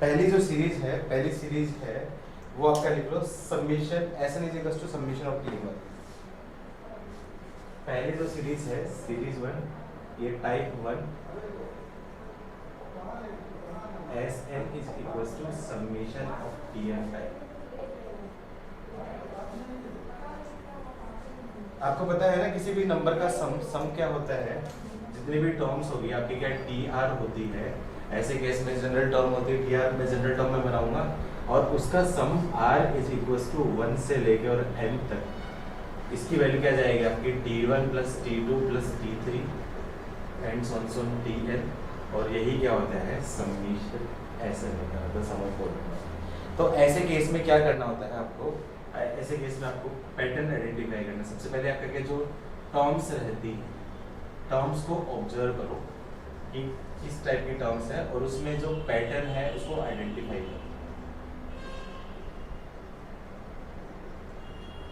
पहली सीरीज है वो आपका लिख लो summation S N is equals to summation of T one. पहली जो सीरीज है सीरीज वन, ये type one, S N is equals to summation of T N type. आपको पता है ना किसी भी नंबर का सम क्या होता है, जितनी भी टर्म्स होगी आपकी क्या टी आर होती है, ऐसे केस में जनरल टर्म होती है टी आर, मैं जनरल टर्म में बनाऊंगा और उसका sum R is equals to 1 से लेके और एन तक, इसकी वैल्यू क्या जाएगी आपकी T1 plus T2 plus T3 and so on Tn, और यही क्या होता है समेशन एसएन होता है, सम ऑफ ऑल। तो ऐसे केस में क्या करना होता है आपको, ऐसे केस में आपको पैटर्न आइडेंटिफाई करना। सबसे पहले आपका क्या जो टर्म्स रहती है, टर्म्स को ऑब्जर्व करो कि किस टाइप की टर्म्स है और उसमें जो पैटर्न है उसको आइडेंटिफाई करो।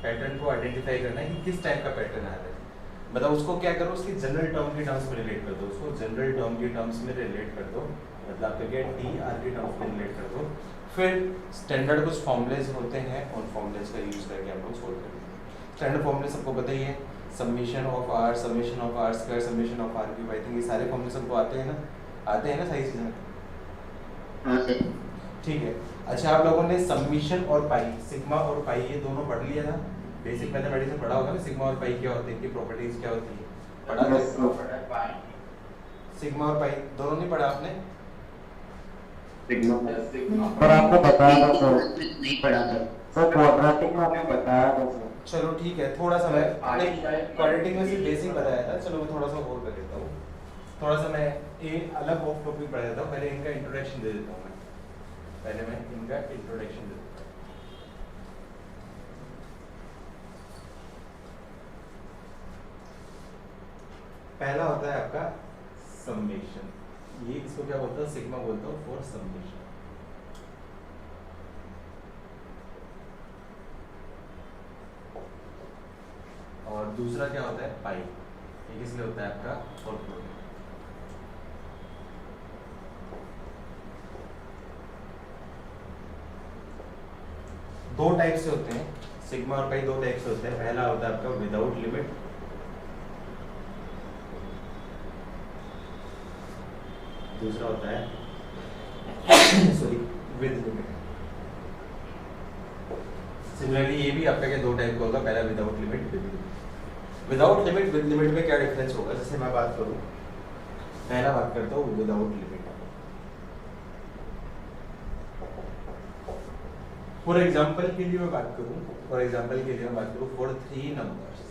पैटर्न को आइडेंटिफाई करना है कि किस टाइप का पैटर्न आ रहा है, मतलब उसको क्या करो उसकी जनरल टर्म के टर्म्स में रिलेट कर दो, उसको जनरल टर्म के टर्म्स में रिलेट कर दो, मतलब आपका क्या टी आर के टर्म्स में रिलेट कर दो। फिर स्टैंडर्ड कुछ फॉर्मूलेज होते हैं, उन फॉर्मूलेज का यूज करके आप लोग सोल्व करेंगे। स्टैंडर्ड फॉर्मूले सबको पता ही है, summation of R square, summation of R cube. I think ये सारे फॉर्मूले सबको आते हैं ना, आते हैं ना सही चीज़ें? ठीक है। अच्छा, आप लोगों ने समेशन और पाई, सिग्मा और पाई ये दोनों पढ़ लिया था, बेसिक मैथमेटिक्स में पढ़ा होगा ना, सिग्मा और पाई क्या होते हैं, इनकी प्रॉपर्टीज क्या होती है, पढ़ा था? सिग्मा और पाई दोनों नहीं पढ़ा आपने? पर आपको बताया था नहीं पढ़ा था सर, क्वाड्रेटिक में आपने बताया था सर। चलो ठीक है, थोड़ा सा मैं क्वाड्रेटिक में से बेसिक बताया था, चलो मैं थोड़ा सा और कर देता हूँ, थोड़ा सा मैं एक अलग ऑफ टॉपिक पढ़ा देता हूँ। पहले इनका इंट्रोडक्शन दे देता हूँ मैं, पहले मैं इनका इंट्रोडक्शन दे देता हूँ। पहला होता है आपका समेशन, ये इसको क्या बोलता है, सिग्मा बोलता हूँ फॉर समेशन। और दूसरा क्या होता है पाई, ये किस लिए होता है आपका फॉर प्रोडक्ट। दो टाइप से होते हैं सिग्मा और पाई, दो टाइप से होते हैं। पहला होता है आपका विदाउट लिमिट, दूसरा होता है सॉरी विद लिमिट। सिमिलरली ये भी आपका क्या दो टाइप का होगा, पहला without limit, with limit. Without limit with limit में क्या डिफरेंस होगा, जैसे मैं बात करूं, पहला बात करता हूँ विदाउट लिमिट। फॉर एग्जांपल के लिए मैं बात करूं, for 3 numbers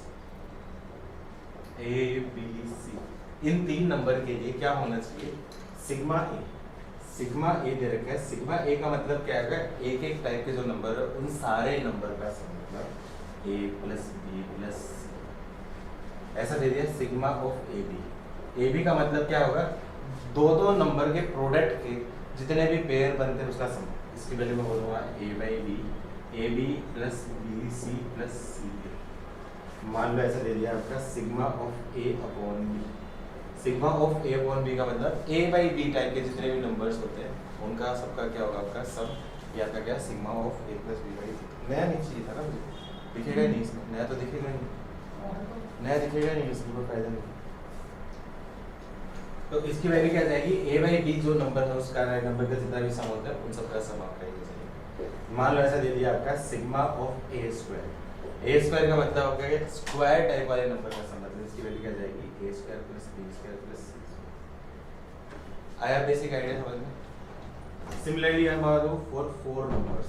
A B C, इन 3 नंबर के लिए क्या होना चाहिए, सिग्मा ए दे रखा है। सिग्मा ए का मतलब क्या है, एक एक टाइप के जो नंबर है उन सारे नंबर का सम, मतलब ए प्लस बी प्लस सी, ऐसा दे दिया सिग्मा ऑफ ए बी का मतलब क्या होगा, दो नंबर के प्रोडक्ट के जितने भी पेयर बनते हैं उसका सम। इसकी वैल्यू मैं बोलूँगा A by B, A B plus B C plus C. मान लो ऐसा दे दिया आपका sigma of A upon B. Sigma of A upon B का मतलब ए बाई बी टाइप के जितने भी नंबर्स होते हैं उनका सबका क्या होगा आपका सम, या आपका क्या sigma of A plus B by. नया नहीं चाहिए था ना मुझे, दिखेगा नहीं इसमें, नया तो दिखेगा नहीं, नया दिखेगा नहीं, इसमें कोई फायदा नहीं। तो इसकी वैल्यू क्या जाएगी, ए बाई बी जो नंबर है उसका नंबर का जितना भी सम होता है उन सबका सम आपका ये जाएगा। मान लो ऐसा दे दिया आपका सिग्मा ऑफ ए स्क्वायर का मतलब होगा कि स्क्वायर टाइप वाले नंबर का सम, मतलब इसकी वैल्यू क्या जाएगी A square plus B square plus C. आया बेसिक आइडिया समझ में? सिमिलरली हम मान लो फॉर 4 नंबर्स,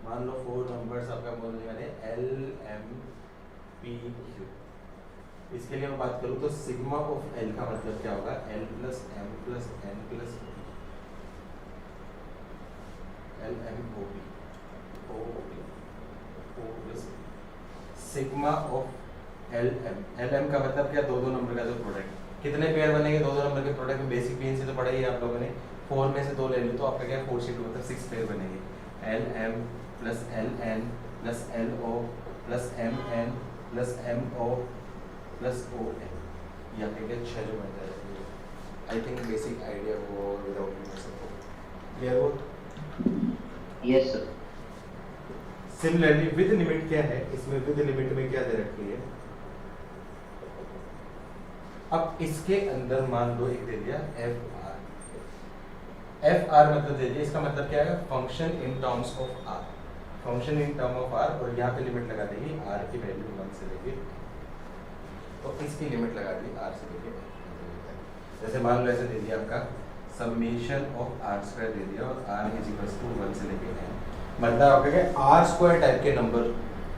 मान लो 4 नंबर्स आपका बोलने वाले एल एम पी क्यू। इसके लिए मैं बात करूँ तो सिग्मा ऑफ एल का मतलब क्या होगा, L plus M plus N plus L M O P O plus sigma of L M का मतलब क्या, दो नंबर का जो प्रोडक्ट, कितने पेयर बनेंगे, दो नंबर के प्रोडक्ट में। बेसिक पेन से तो पढ़ा ही है आप लोगों ने, 4 में से 2 ले लो तो आपका क्या 4 से 2 मतलब 6 पेयर बनेंगे। L M plus L N plus L O plus M N plus M O plus O N, ये आपके क्या 6 जो बन जाएगा। आई थिंक बेसिक आइडिया वो विदाउट सबको क्लियर हो। Yes sir. Similarly with limit क्या है, इसमें विद लिमिट में क्या दे रखी है, अब इसके अंदर मान लो एक दे दिया एफ आर, एफ आर मतलब दे दिया, इसका मतलब क्या है, function in terms of R, function in term of R, और यहाँ पे लिमिट लगा देगी आर की वैल्यू 1 से लेके, तो इसकी लिमिट लगा दी आर से लेके, जैसे मान लो ऐसे दे दिया आपका समेशन ऑफ आर स्क्वायर दे दिया और आर इज इक्वल टू 1 से लेके n, मतलब आपका क्या आर स्क्वायर टाइप के नंबर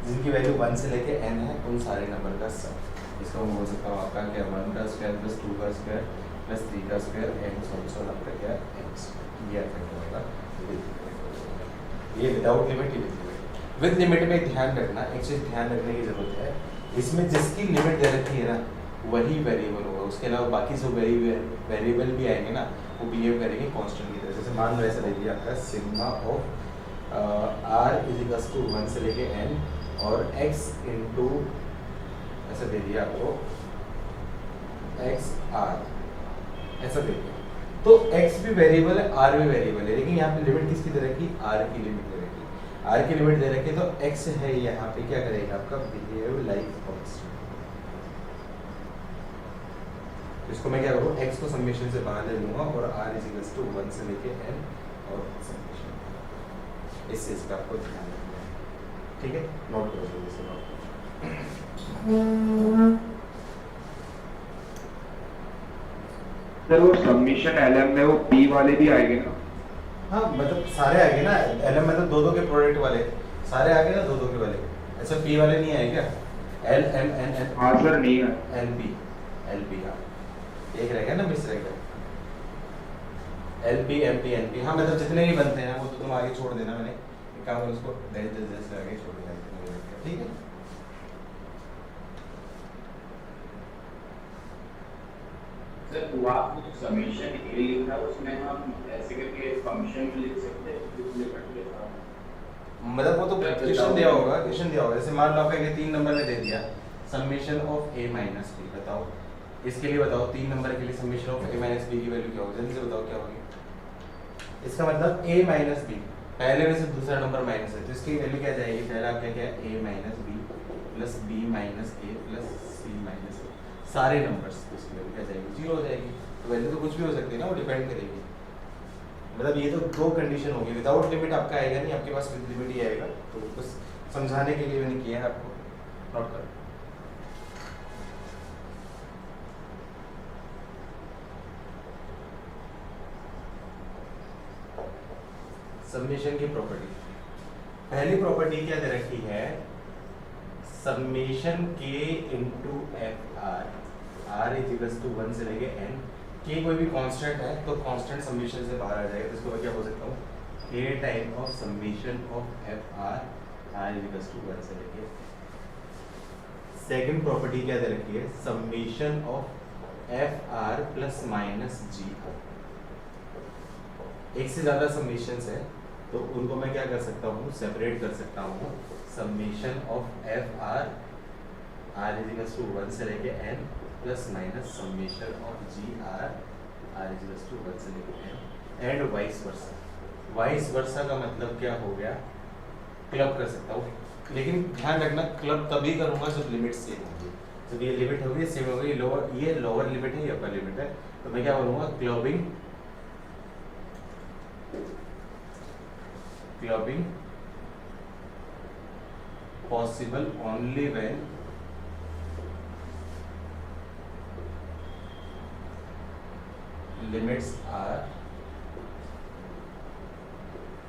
जिनकी वैल्यू 1 से लेके n है उन सारे नंबर का सम, इसको मैं बोल सकता हूँ आपका क्या 1 का स्क्वायर प्लस 2 का स्क्वायर प्लस 3 का स्क्वायर n सॉल्यूशन आपका क्या है n, ये इफेक्ट होगा, ये विदाउट लिमिट, ये विद लिमिट। विद लिमिट में ध्यान रखना, एक चीज ध्यान रखने की जरूरत है, इसमें जिसकी लिमिट दे रखी है ना वही वेरिएबल होगा, उसके अलावा बाकी सब वेरिएबल भी आएंगे ना वो बिहेव करेंगे कांस्टेंट की तरह। जैसे मान लो ऐसा दे दिया आपका sigma of R is equal to 1 से लेके n और x इंटू ऐसा दे दिया आपको x r, ऐसा दे दिया, तो x भी वेरिएबल है r भी वेरिएबल है, लेकिन यहाँ पे लिमिट किसकी दे रखी, r की लिमिट दे रखी, r की लिमिट दे रखी, तो x है यहाँ पे क्या करेगा आपका बिहेव लाइक कांस्टेंट। इसको मैं क्या करूँ, x को समेशन से बाहर ले लूंगा और r इज इक्वल टू 1 से लेके n और समेशन, इससे इसका आपको ध्यान रखना है, ठीक है, नोट करो जल्दी से नोट सर वो सबमिशन एलएम में वो पी वाले भी आएंगे ना? हाँ मतलब सारे आ गए ना, एल मतलब दो दो के प्रोडक्ट वाले सारे आ गए ना, दो दो के वाले, ऐसा पी वाले नहीं आए क्या, एल एम एन एन, हाँ सर नहीं है। एल पी हाँ एक रहेगा ना, मिस रहेगा, L P M P N P, हाँ मतलब जितने भी बनते हैं वो तो तुम आगे छोड़ देना, मैंने एक काम करो उसको जैसे आगे छोड़ देना, ठीक है। सर वो आप जो समेशन ए लिखा है उसमें हम ऐसे करके फंक्शन भी लिख सकते हैं किस लिमिट के साथ, मतलब वो तो क्वेश्चन दिया होगा, क्वेश्चन दिया होगा, जैसे मान लो आपका 3 नंबर में दे दिया summation of a minus b, बताओ इसके लिए बताओ 3 नंबर के लिए summation of a minus b की वैल्यू क्या होगी, जल्दी से बताओ क्या होगी। इसका मतलब a माइनस b पहले में से दूसरा नंबर माइनस है, तो इसकी वैल्यू क्या जाएगी, पहला आपका क्या है a minus b plus b minus a plus c minus a, सारे नंबर्स इसकी वैल्यू क्या जाएगी, 0 हो जाएगी। तो वैल्यू तो कुछ भी हो सकती है ना, वो डिपेंड करेगी, मतलब ये तो दो कंडीशन होगी, विदाउट लिमिट आपका आएगा नहीं, आपके पास विद लिमिट ही आएगा, तो बस समझाने के लिए मैंने किया है आपको, नोट करो। समेशन की प्रॉपर्टी, पहली प्रॉपर्टी क्या दे रखी है, summation k into F R, R is equal to 1 से लेके n, k कोई भी कांस्टेंट है तो कांस्टेंट समेशन से बाहर आ जाएगा, तो इसको मैं क्या बोल सकता हूँ, k time of summation of F R, R is equal to 1 से लेके। सेकंड प्रॉपर्टी क्या दे रखी है, summation of F R plus minus G R, एक से ज्यादा समेशंस है तो उनको मैं क्या कर सकता हूँ, सेपरेट कर सकता हूँ, summation of F R, R is equal to 1 से लेके n plus minus summation of G R, R is equal to 1 से लेके n, and vice versa. Vice versa का मतलब क्या हो गया, क्लब कर सकता हूँ, लेकिन ध्यान रखना क्लब तभी करूँगा जब लिमिट सेम होगी, जब ये लिमिट होगी सेम होगी, ये लोअर लिमिट है, ये अपर लिमिट है, तो मैं क्या बोलूँगा, clubbing possible only when limits are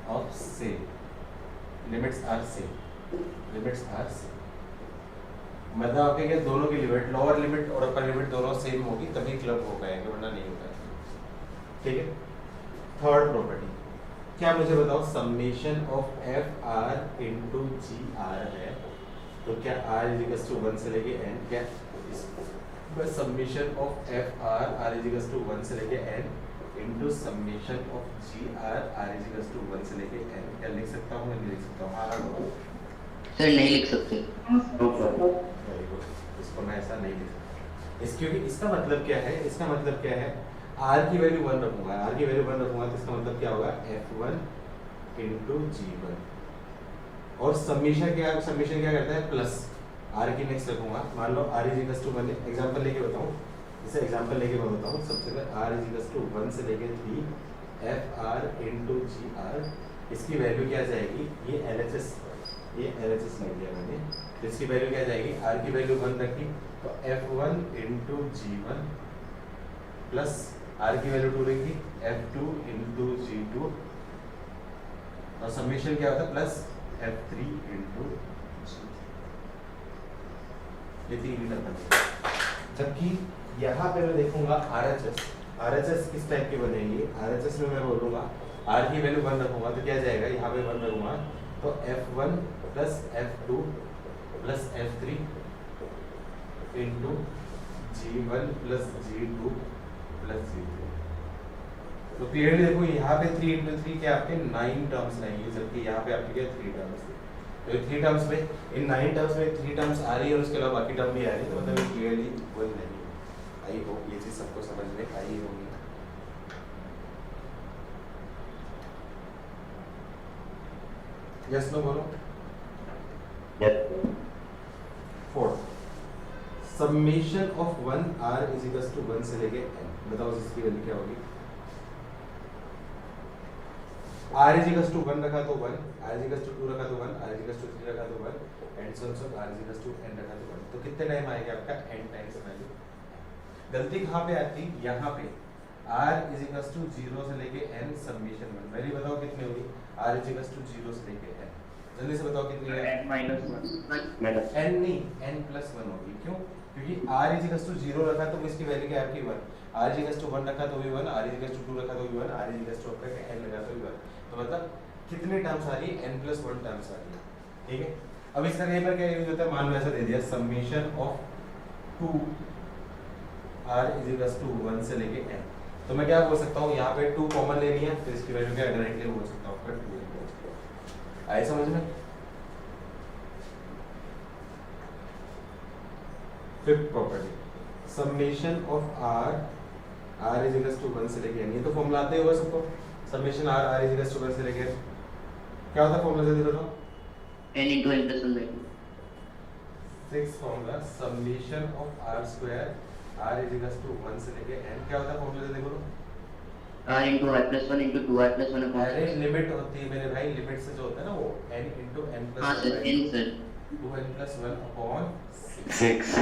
of same, limits are same, limits are same, मतलब आपके क्या दोनों की लिमिट, लोअर लिमिट और अपर लिमिट दोनों सेम होगी तभी क्लब हो पाएगा, वरना नहीं होगा, ठीक है। थर्ड प्रॉपर्टी क्या, मुझे बताओ, summation of F R into G R है, तो क्या आर इज इक्वल टू 1 से लेके n, क्या बस summation of F R, R is equal to 1 से लेके n into summation of G R, R is equal to 1 से लेके n, क्या लिख सकता हूँ, नहीं लिख सकता हूँ, हाँ सर नहीं लिख सकते। वेरी गुड, इसको मैं ऐसा नहीं लिख सकता, क्योंकि इसका मतलब क्या है, इसका मतलब क्या है, r की वैल्यू 1 रखूंगा, r की वैल्यू 1 रखूंगा तो इसका मतलब क्या होगा, f1 इंटू G1 और समीशन क्या करता है प्लस R की नेक्स्ट रखूंगा। मान लो R is equal to 1, example लेके बताऊं, जैसे एग्जांपल लेके मैं बताऊं। सबसे पहले R इज इक्वल टू 1 से लेके 3 FR इंटू GR, इसकी वैल्यू क्या जाएगी, ये LHS लिख दिया मैंने, तो इसकी वैल्यू क्या जाएगी, R की वैल्यू 1 रखी तो F1 into G1 plus R की वैल्यू 2 रखी F2 इंटू G2 और समीशन क्या होता है प्लस F3 इंटू G3, ये तीन टर्म। जबकि यहाँ पे मैं देखूंगा RHS किस टाइप की बनेगी, RHS में मैं बोलूंगा R की वैल्यू 1 रखूंगा तो क्या जाएगा, यहाँ पे 1 रखूंगा तो F1 plus F2 plus F3 into G1 plus G2 plus G3। तो क्लियरली देखो यहाँ पे 3 इंटू 3 के आपके 9 टर्म्स रहेंगे, जबकि यहाँ पे आपके क्या 3 टर्म्स। तो 3 टर्म्स में इन 9 टर्म्स में 3 टर्म्स आ रही है और उसके अलावा बाकी टर्म भी आ रही है, तो मतलब ये क्लियरली इक्वल नहीं है। आई होप ये चीज सबको समझ में आई होगी। यस नो बोलो। Fourth, summation of 1 R is equal to 1 से लेके n, बताओ इसकी वैल्यू क्या होगी। R इज इक्वल टू 1 रखा तो 1, R इज इक्वल टू 2 रखा तो 1, R इज इक्वल टू 3 रखा तो 1 and so on, R is equal to n रखा तो 1, तो कितने टाइम आएगा आपका n टाइम्स वैल्यू। गलती कहाँ पे आती है, यहाँ पे R इज इक्वल टू 0 से लेके n समेशन 1, वैल्यू बताओ कितनी होगी, R इज इक्वल टू 0 से लेके n, जल्दी से बताओ कितनी है। n minus 1 n नहीं n प्लस 1 होगी, क्यों, क्योंकि R इज इक्वल टू 0 रखा तो इसकी वैल्यू क्या है आपकी 1, R इज इक्वल टू 1 रखा तो भी 1, R इज इक्वल टू 2 रखा तो भी 1, R is equal to n लगा तो भी 1, तो मतलब कितने टर्म्स आ रही है, n प्लस 1 टर्म्स आ रही है, ठीक है। अब इसका कहीं पर क्या यूज होता है, मान लो ऐसा दे दिया summation of 2 R is equal to 1 से लेके n, तो मैं क्या बोल सकता हूँ, यहाँ पे 2 कॉमन ले लिया तो इसकी वैल्यू क्या डायरेक्टली बोल सकता हूँ 2 आए समझ में। Fifth property, summation of R is equal to 1 से लेके n, ये तो फॉर्मूला आते होगा सबको, summation R is equal to 1 से लेके n, क्या होता है फॉर्मूला जल्दी बताओ। n into n plus 1 by 2। Six formula, summation of R square R is equal to 1 से लेके n, क्या होता है फॉर्मूला जल्दी बोलो। r into r plus 1 into 2r plus 1 upon अरे 6। लिमिट होती है मेरे भाई, लिमिट से जो होता है ना वो n into n हाँ plus sir, n sir 2n plus 1 upon 6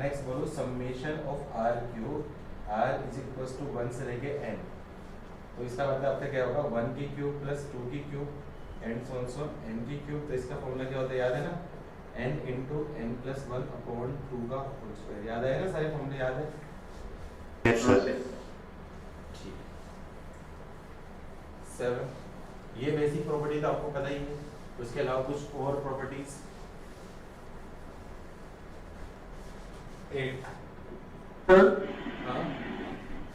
next बोलो summation of R cube R is equal to 1 से लेके n, तो इसका मतलब आपका क्या होगा 1 की क्यूब प्लस 2 की cube and so on n की क्यूब, तो इसका फॉर्मूला क्या होता है याद है ना, n into n plus 1 upon 2 का होल स्क्वायर, याद आएगा, सारे फॉर्मूले याद है। yes sir। ठीक, 7, ये बेसिक प्रॉपर्टी तो आपको पता ही है, उसके अलावा कुछ और प्रॉपर्टीज। 8, सर हाँ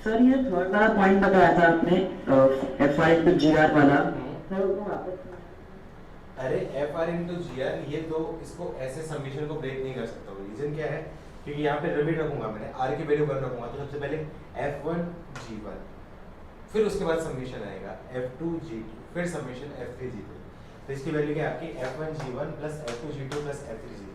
सर ये थर्ड वाला पॉइंट बताया था आपने F I into G R वाला, सर वो वापस अरे F R into G R, ये तो इसको ऐसे समीशन को ब्रेक नहीं कर सकता हूँ, रीजन क्या है, क्योंकि यहाँ पे लिमिट रखूंगा मैंने, आर की वैल्यू 1 रखूंगा, तो सबसे पहले F1 G1, फिर उसके बाद समीशन आएगा F2 G2, फिर समीशन F3 G3, तो इसकी वैल्यू क्या है आपकी F1 G1 plus F2 G2 plus F3 G3,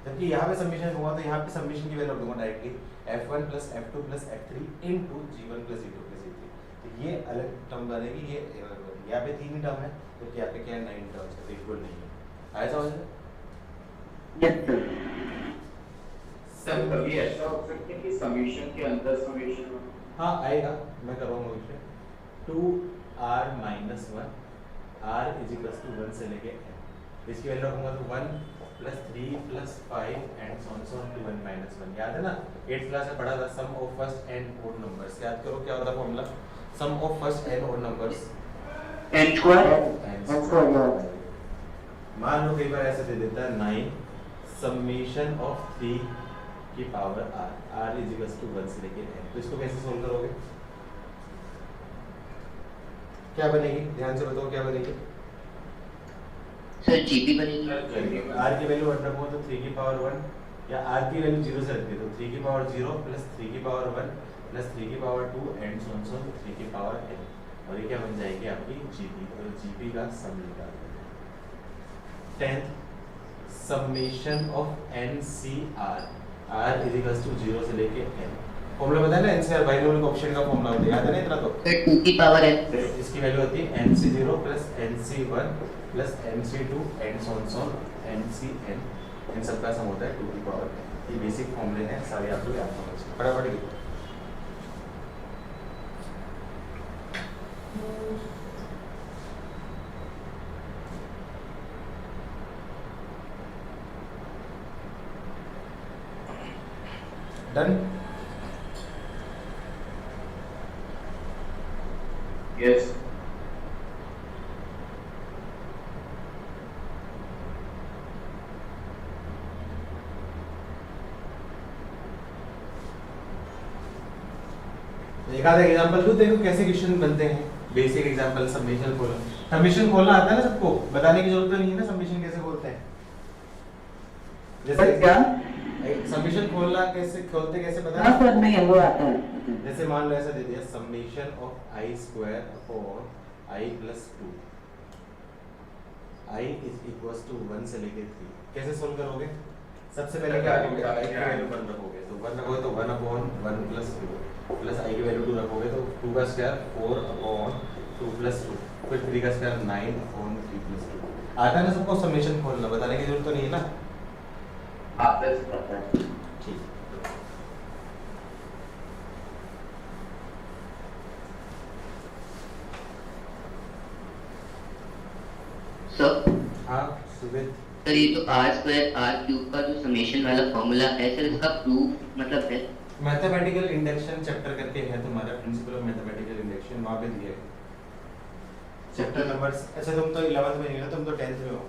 जबकि यहाँ पे समीशन हुआ तो यहाँ पे समीशन की वैल्यू रख दूंगा directly F1 plus F2 plus F3 into G1 plus G2 plus G3, तो ये अलग टर्म बनेगी, ये अलग बनेगी, यहाँ पे 3 ही टर्म है, तो यहाँ पे क्या है 9 टर्म्स है, इक्वल नहीं है, आया समझ में। Yes sir. सर कभी ऐसा हो सकता है कि समीशन के अंदर समीशन हो? हाँ आएगा, मैं करूँगा उसे 2r minus 1 r is equal to 1 से लेके n, इसकी वैल्यू रखूंगा तो 1 plus 3 plus 5 and so on to 1 minus 1, याद है ना 8th क्लास में पढ़ा था, sum of first n odd numbers, याद करो क्या होता है फॉर्मूला, sum of first n odd numbers n square n square. मान लो कई बार ऐसे दे देता है 9 समेशन ऑफ 3 की power r is equal to 1 से लेके n, तो इसको कैसे सोल्व करोगे, क्या बनेगी, ध्यान से बताओ क्या बनेगी। सर जीपी बनेगी। r की वैल्यू 1 रखो तो 3 की पावर 1, या r की वैल्यू 0 से रखते तो 3 की पावर 0 प्लस 3 की पावर 1 प्लस 3 की पावर 2 एंड सो ऑन 3 की पावर n, और ये क्या बन जाएगी आपकी जीपी, और जीपी का सम निकाल देंगे। 10th summation of NCR, R is equal to 0 से लेके n। फॉर्मूला पता है ना, NCR बाइनोमियल कोएफिशिएंट का फॉर्मूला होता है, याद है ना इतना तो? 2 की पावर n। इसकी वैल्यू होती है NC0 plus NC1 plus NC2 and so on NCn, इन सब का सम होता है 2 की पावर n। ये बेसिक फॉर्मूले हैं, सारे आपको याद होना चाहिए। फटाफट लिखो। डन? Yes. एक आधा एग्जांपल दूं देखो कैसे क्वेश्चन बनते हैं। बेसिक एग्जांपल, समेशन खोलना। समेशन खोलना आता है ना सबको, बताने की जरूरत तो नहीं है ना समेशन कैसे खोलते हैं। सर क्या? समेशन खोलना कैसे खोलते, कैसे हाँ बता? सर, नहीं है वो आता है। जैसे मान लो ऐसा दे दिया, summation of i square upon i plus 2, i is equals to 1 से लेके 3। कैसे सोल्व करोगे? सबसे पहले क्या करोगे? i की वैल्यू 1 रखोगे, तो 1 रखोगे तो 1 अपॉन 1 प्लस 2 प्लस i की वैल्यू 2 रखोगे तो 2 का स्क्वायर 4 अपॉन 2 प्लस 2, फिर 3 का स्क्वायर 9 अपॉन 3 प्लस 2। आता है ना सबको समेशन खोलना, बताने की जरूरत तो नहीं है ना? आता है पता है। ठीक। सर हाँ सुबह सर ये तो r² का जो समेशन वाला फॉर्मूला है सर, इसका प्रूफ मतलब है? मैथमेटिकल इंडक्शन चैप्टर करके है तुम्हारा, प्रिंसिपल ऑफ मैथमेटिकल इंडक्शन, वहां पे दिया है चैप्टर नंबर। अच्छा तुम तो 11th में नहीं हो, तुम तो 10th में हो।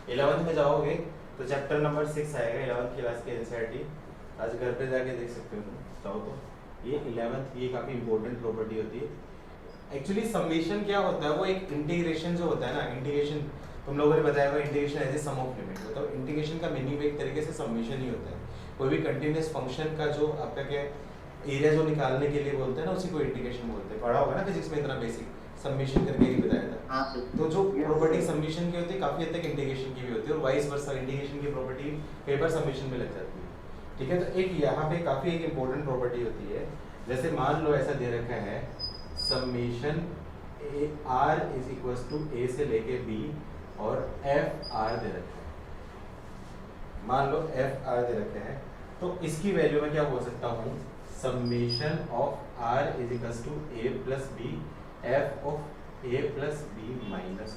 11th में जाओगे तो चैप्टर नंबर 6 आएगा, 11th क्लास के एनसीईआरटी। आज घर पे जाके देख सकते हो तुम चाहो तो। ये 11th, ये काफी इंपॉर्टेंट प्रॉपर्टी होती है। एक्चुअली समेशन क्या होता है, वो एक इंटीग्रेशन जो होता है ना, इंटीग्रेशन तुम लोगों ने बताया हुआ, integration as a sum of limit होता है। इंटीग्रेशन का मीनिंग एक तरीके से समेशन ही होता है। कोई भी कंटीन्यूअस फंक्शन का जो आपका क्या एरिया जो निकालने के लिए बोलते हैं ना, उसी को इंटीग्रेशन बोलते हैं। पढ़ा होगा ना फिजिक्स में, इतना बेसिक समेशन करके ही बताया था। हाँ सर। तो जो प्रॉपर्टी समेशन की होती है काफी हद तक इंटीग्रेशन की भी होती है, और वाइस वर्सा इंटीग्रेशन की प्रॉपर्टी कई बार समेशन में लग जाती है। ठीक है, तो एक यहाँ पे काफी एक इंपॉर्टेंट प्रॉपर्टी होती है। जैसे मान लो ऐसा दे रखा है, summation r is equals to a से लेके b और f r दे रखा है। मान लो f r दे रखे हैं, तो इसकी वैल्यू में क्या बोल सकता हूँ, summation of r is equals to a plus b f of a plus b minus.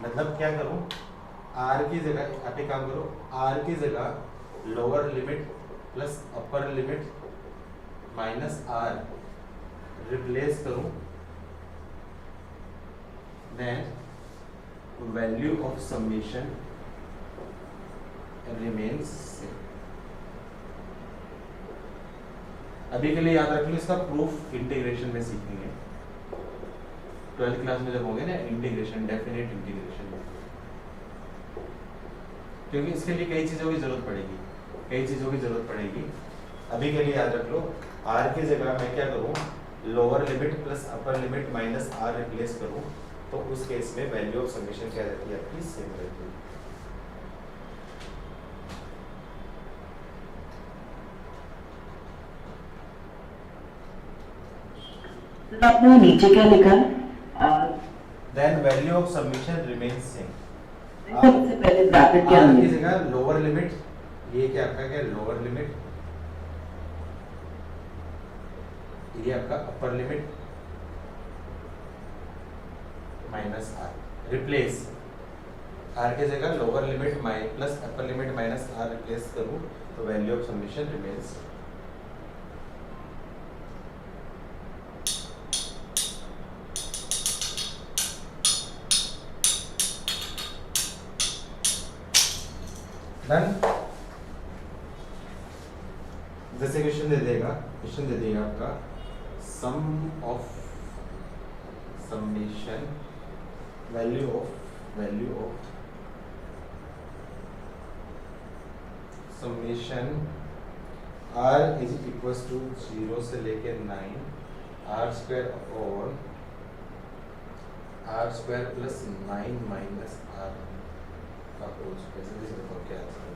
मतलब क्या करूं, r की जगह आप एक काम करो, r की जगह lower limit plus upper limit minus r replace करूं, then value of summation remains same. अभी के लिए याद रख लो, इसका प्रूफ इंटीग्रेशन में सीखेंगे 12th क्लास में जब होंगे ना, इंटीग्रेशन, डेफिनेट इंटीग्रेशन, क्योंकि इसके लिए कई चीजों की जरूरत पड़ेगी। अभी के लिए याद रख लो, r की जगह मैं क्या करूं, lower limit plus upper limit minus r replace करूं, तो उस केस में वैल्यू ऑफ समेशन क्या रहती है आपकी, सेम रहती है। आपने नीचे क्या लिखा? Then value of summation remains same. सबसे पहले ब्रैकेट क्या r की है? जगह लोअर लिमिट, ये क्या आपका क्या लोअर लिमिट, ये आपका upper limit minus r, replace r की जगह lower limit plus upper limit minus r replace करूं, तो value of summation remains. Done. जैसे क्वेश्चन दे देगा आपका, sum of summation value of summation r is equals to 0 से लेके 9 r square upon r square plus 9 minus r का whole square. जल्दी से बताओ क्या आंसर है।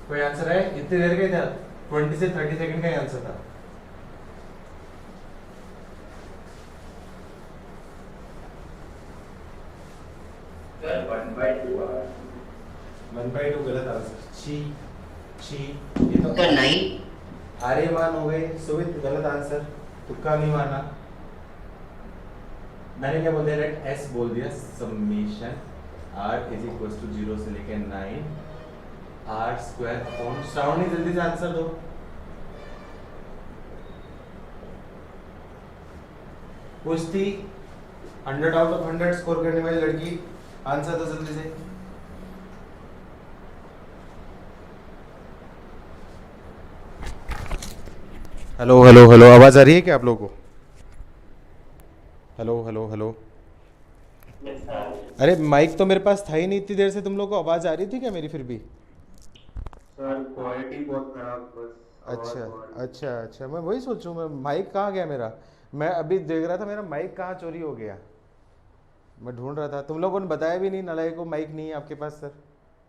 कोई आंसर है? इतनी देर का ही था, 20 से 30 सेकंड का ही आंसर था। सर 1/2 आर 1/2 गलत आंसर। छी छी, ये तो सर 9 आर्यमान हो गए। सुमित गलत आंसर, तुक्का नहीं माना। मैंने क्या बोल दिया? लेट एस बोल दिया। Summation R is equal to 0 से लेके 9 आर स्क्वायर अपॉन, श्रावणी जल्दी से आंसर दो। कुछ थी 100 आउट ऑफ 100 स्कोर करने वाली लड़की, आंसर दो जल्दी से। हेलो हेलो हेलो, आवाज आ रही है क्या आप लोगों को? Hello hello hello. अरे माइक तो मेरे पास था ही नहीं इतनी देर से, तुम लोगों को आवाज आ रही थी क्या मेरी फिर भी? सर क्वालिटी बहुत खराब बस। अच्छा अच्छा अच्छा, मैं वही सोचूं, मैं माइक कहाँ गया मेरा? मैं अभी देख रहा था मेरा माइक कहाँ चोरी हो गया, मैं ढूंढ रहा था। तुम लोगों ने बताया भी नहीं, नालायक को माइक नहीं है आपके पास सर।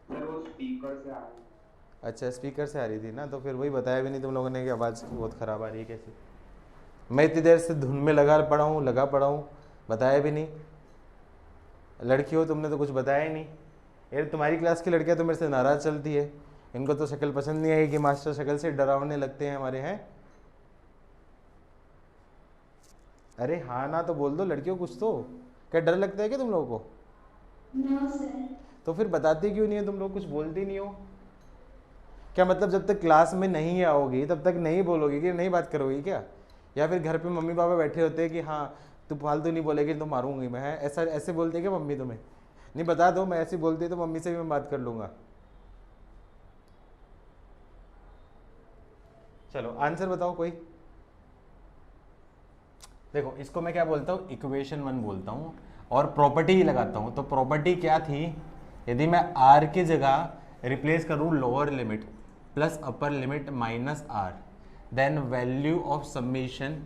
सर वो स्पीकर से आ रही। अच्छा स्पीकर से आ रही थी ना, तो फिर वही बताया भी नहीं तुम लोगों ने कि आवाज़ बहुत ख़राब आ रही है कैसे। मैं इतनी देर से धुन में लगा पड़ा हूँ, बताया भी नहीं। लड़की हो तुमने तो कुछ बताया ही नहीं। यार तुम्हारी क्लास की लड़कियाँ तो मेरे से नाराज़ चलती है, इनको तो शक्ल पसंद नहीं आई कि मास्टर शक्ल से डरावने लगते हैं हमारे हैं। अरे हाँ ना तो बोल दो लड़कियों कुछ तो। क्या डर लगता है क्या तुम लोगों को? No sir. तो फिर बताती क्यों नहीं है तुम लोग? कुछ बोलती नहीं हो क्या? मतलब जब तक क्लास में नहीं आओगी तब तक नहीं बोलोगी कि नहीं बात करोगी क्या? या फिर घर पे मम्मी पापा बैठे होते हैं कि हाँ तू फालतू नहीं बोलेगी तो मारूंगी मैं, है ऐसा ऐसे बोलते क्या मम्मी तुम्हें? नहीं बता दो, मैं ऐसे बोलती तो मम्मी से भी मैं बात कर लूँगा। चलो आंसर बताओ कोई। देखो इसको मैं क्या बोलता हूँ, इक्वेशन 1 बोलता हूँ और प्रॉपर्टी ही लगाता हूँ। तो प्रॉपर्टी क्या थी? यदि मैं r की जगह रिप्लेस करूँ lower limit plus upper limit minus r, then value of summation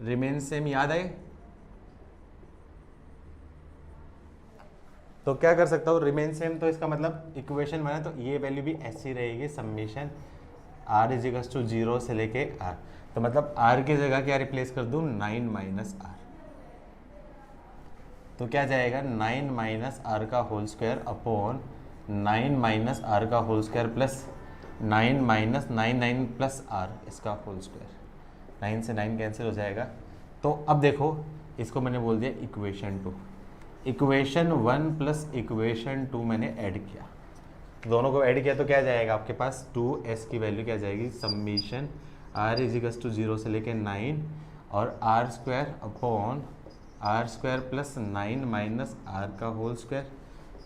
remain same. याद आए? तो क्या कर सकता हूँ रिमेन सेम, तो इसका मतलब इक्वेशन 1 है तो ये वैल्यू भी ऐसी रहेगी। Summation r is equals to 0 से लेके r, तो मतलब r की जगह क्या रिप्लेस कर दूँ 9 माइनस r, तो क्या जाएगा 9 माइनस r का whole square upon 9 minus r का whole square plus 9 minus 9 plus r इसका होल स्क्वायर। 9 से 9 कैंसिल हो जाएगा। तो अब देखो इसको मैंने बोल दिया इक्वेशन 2। इक्वेशन 1 प्लस इक्वेशन 2 मैंने ऐड किया, दोनों को ऐड किया तो क्या जाएगा आपके पास 2s की वैल्यू क्या जाएगी summation r is equals to 0 से लेके 9 और r square upon r square plus 9 minus r का whole square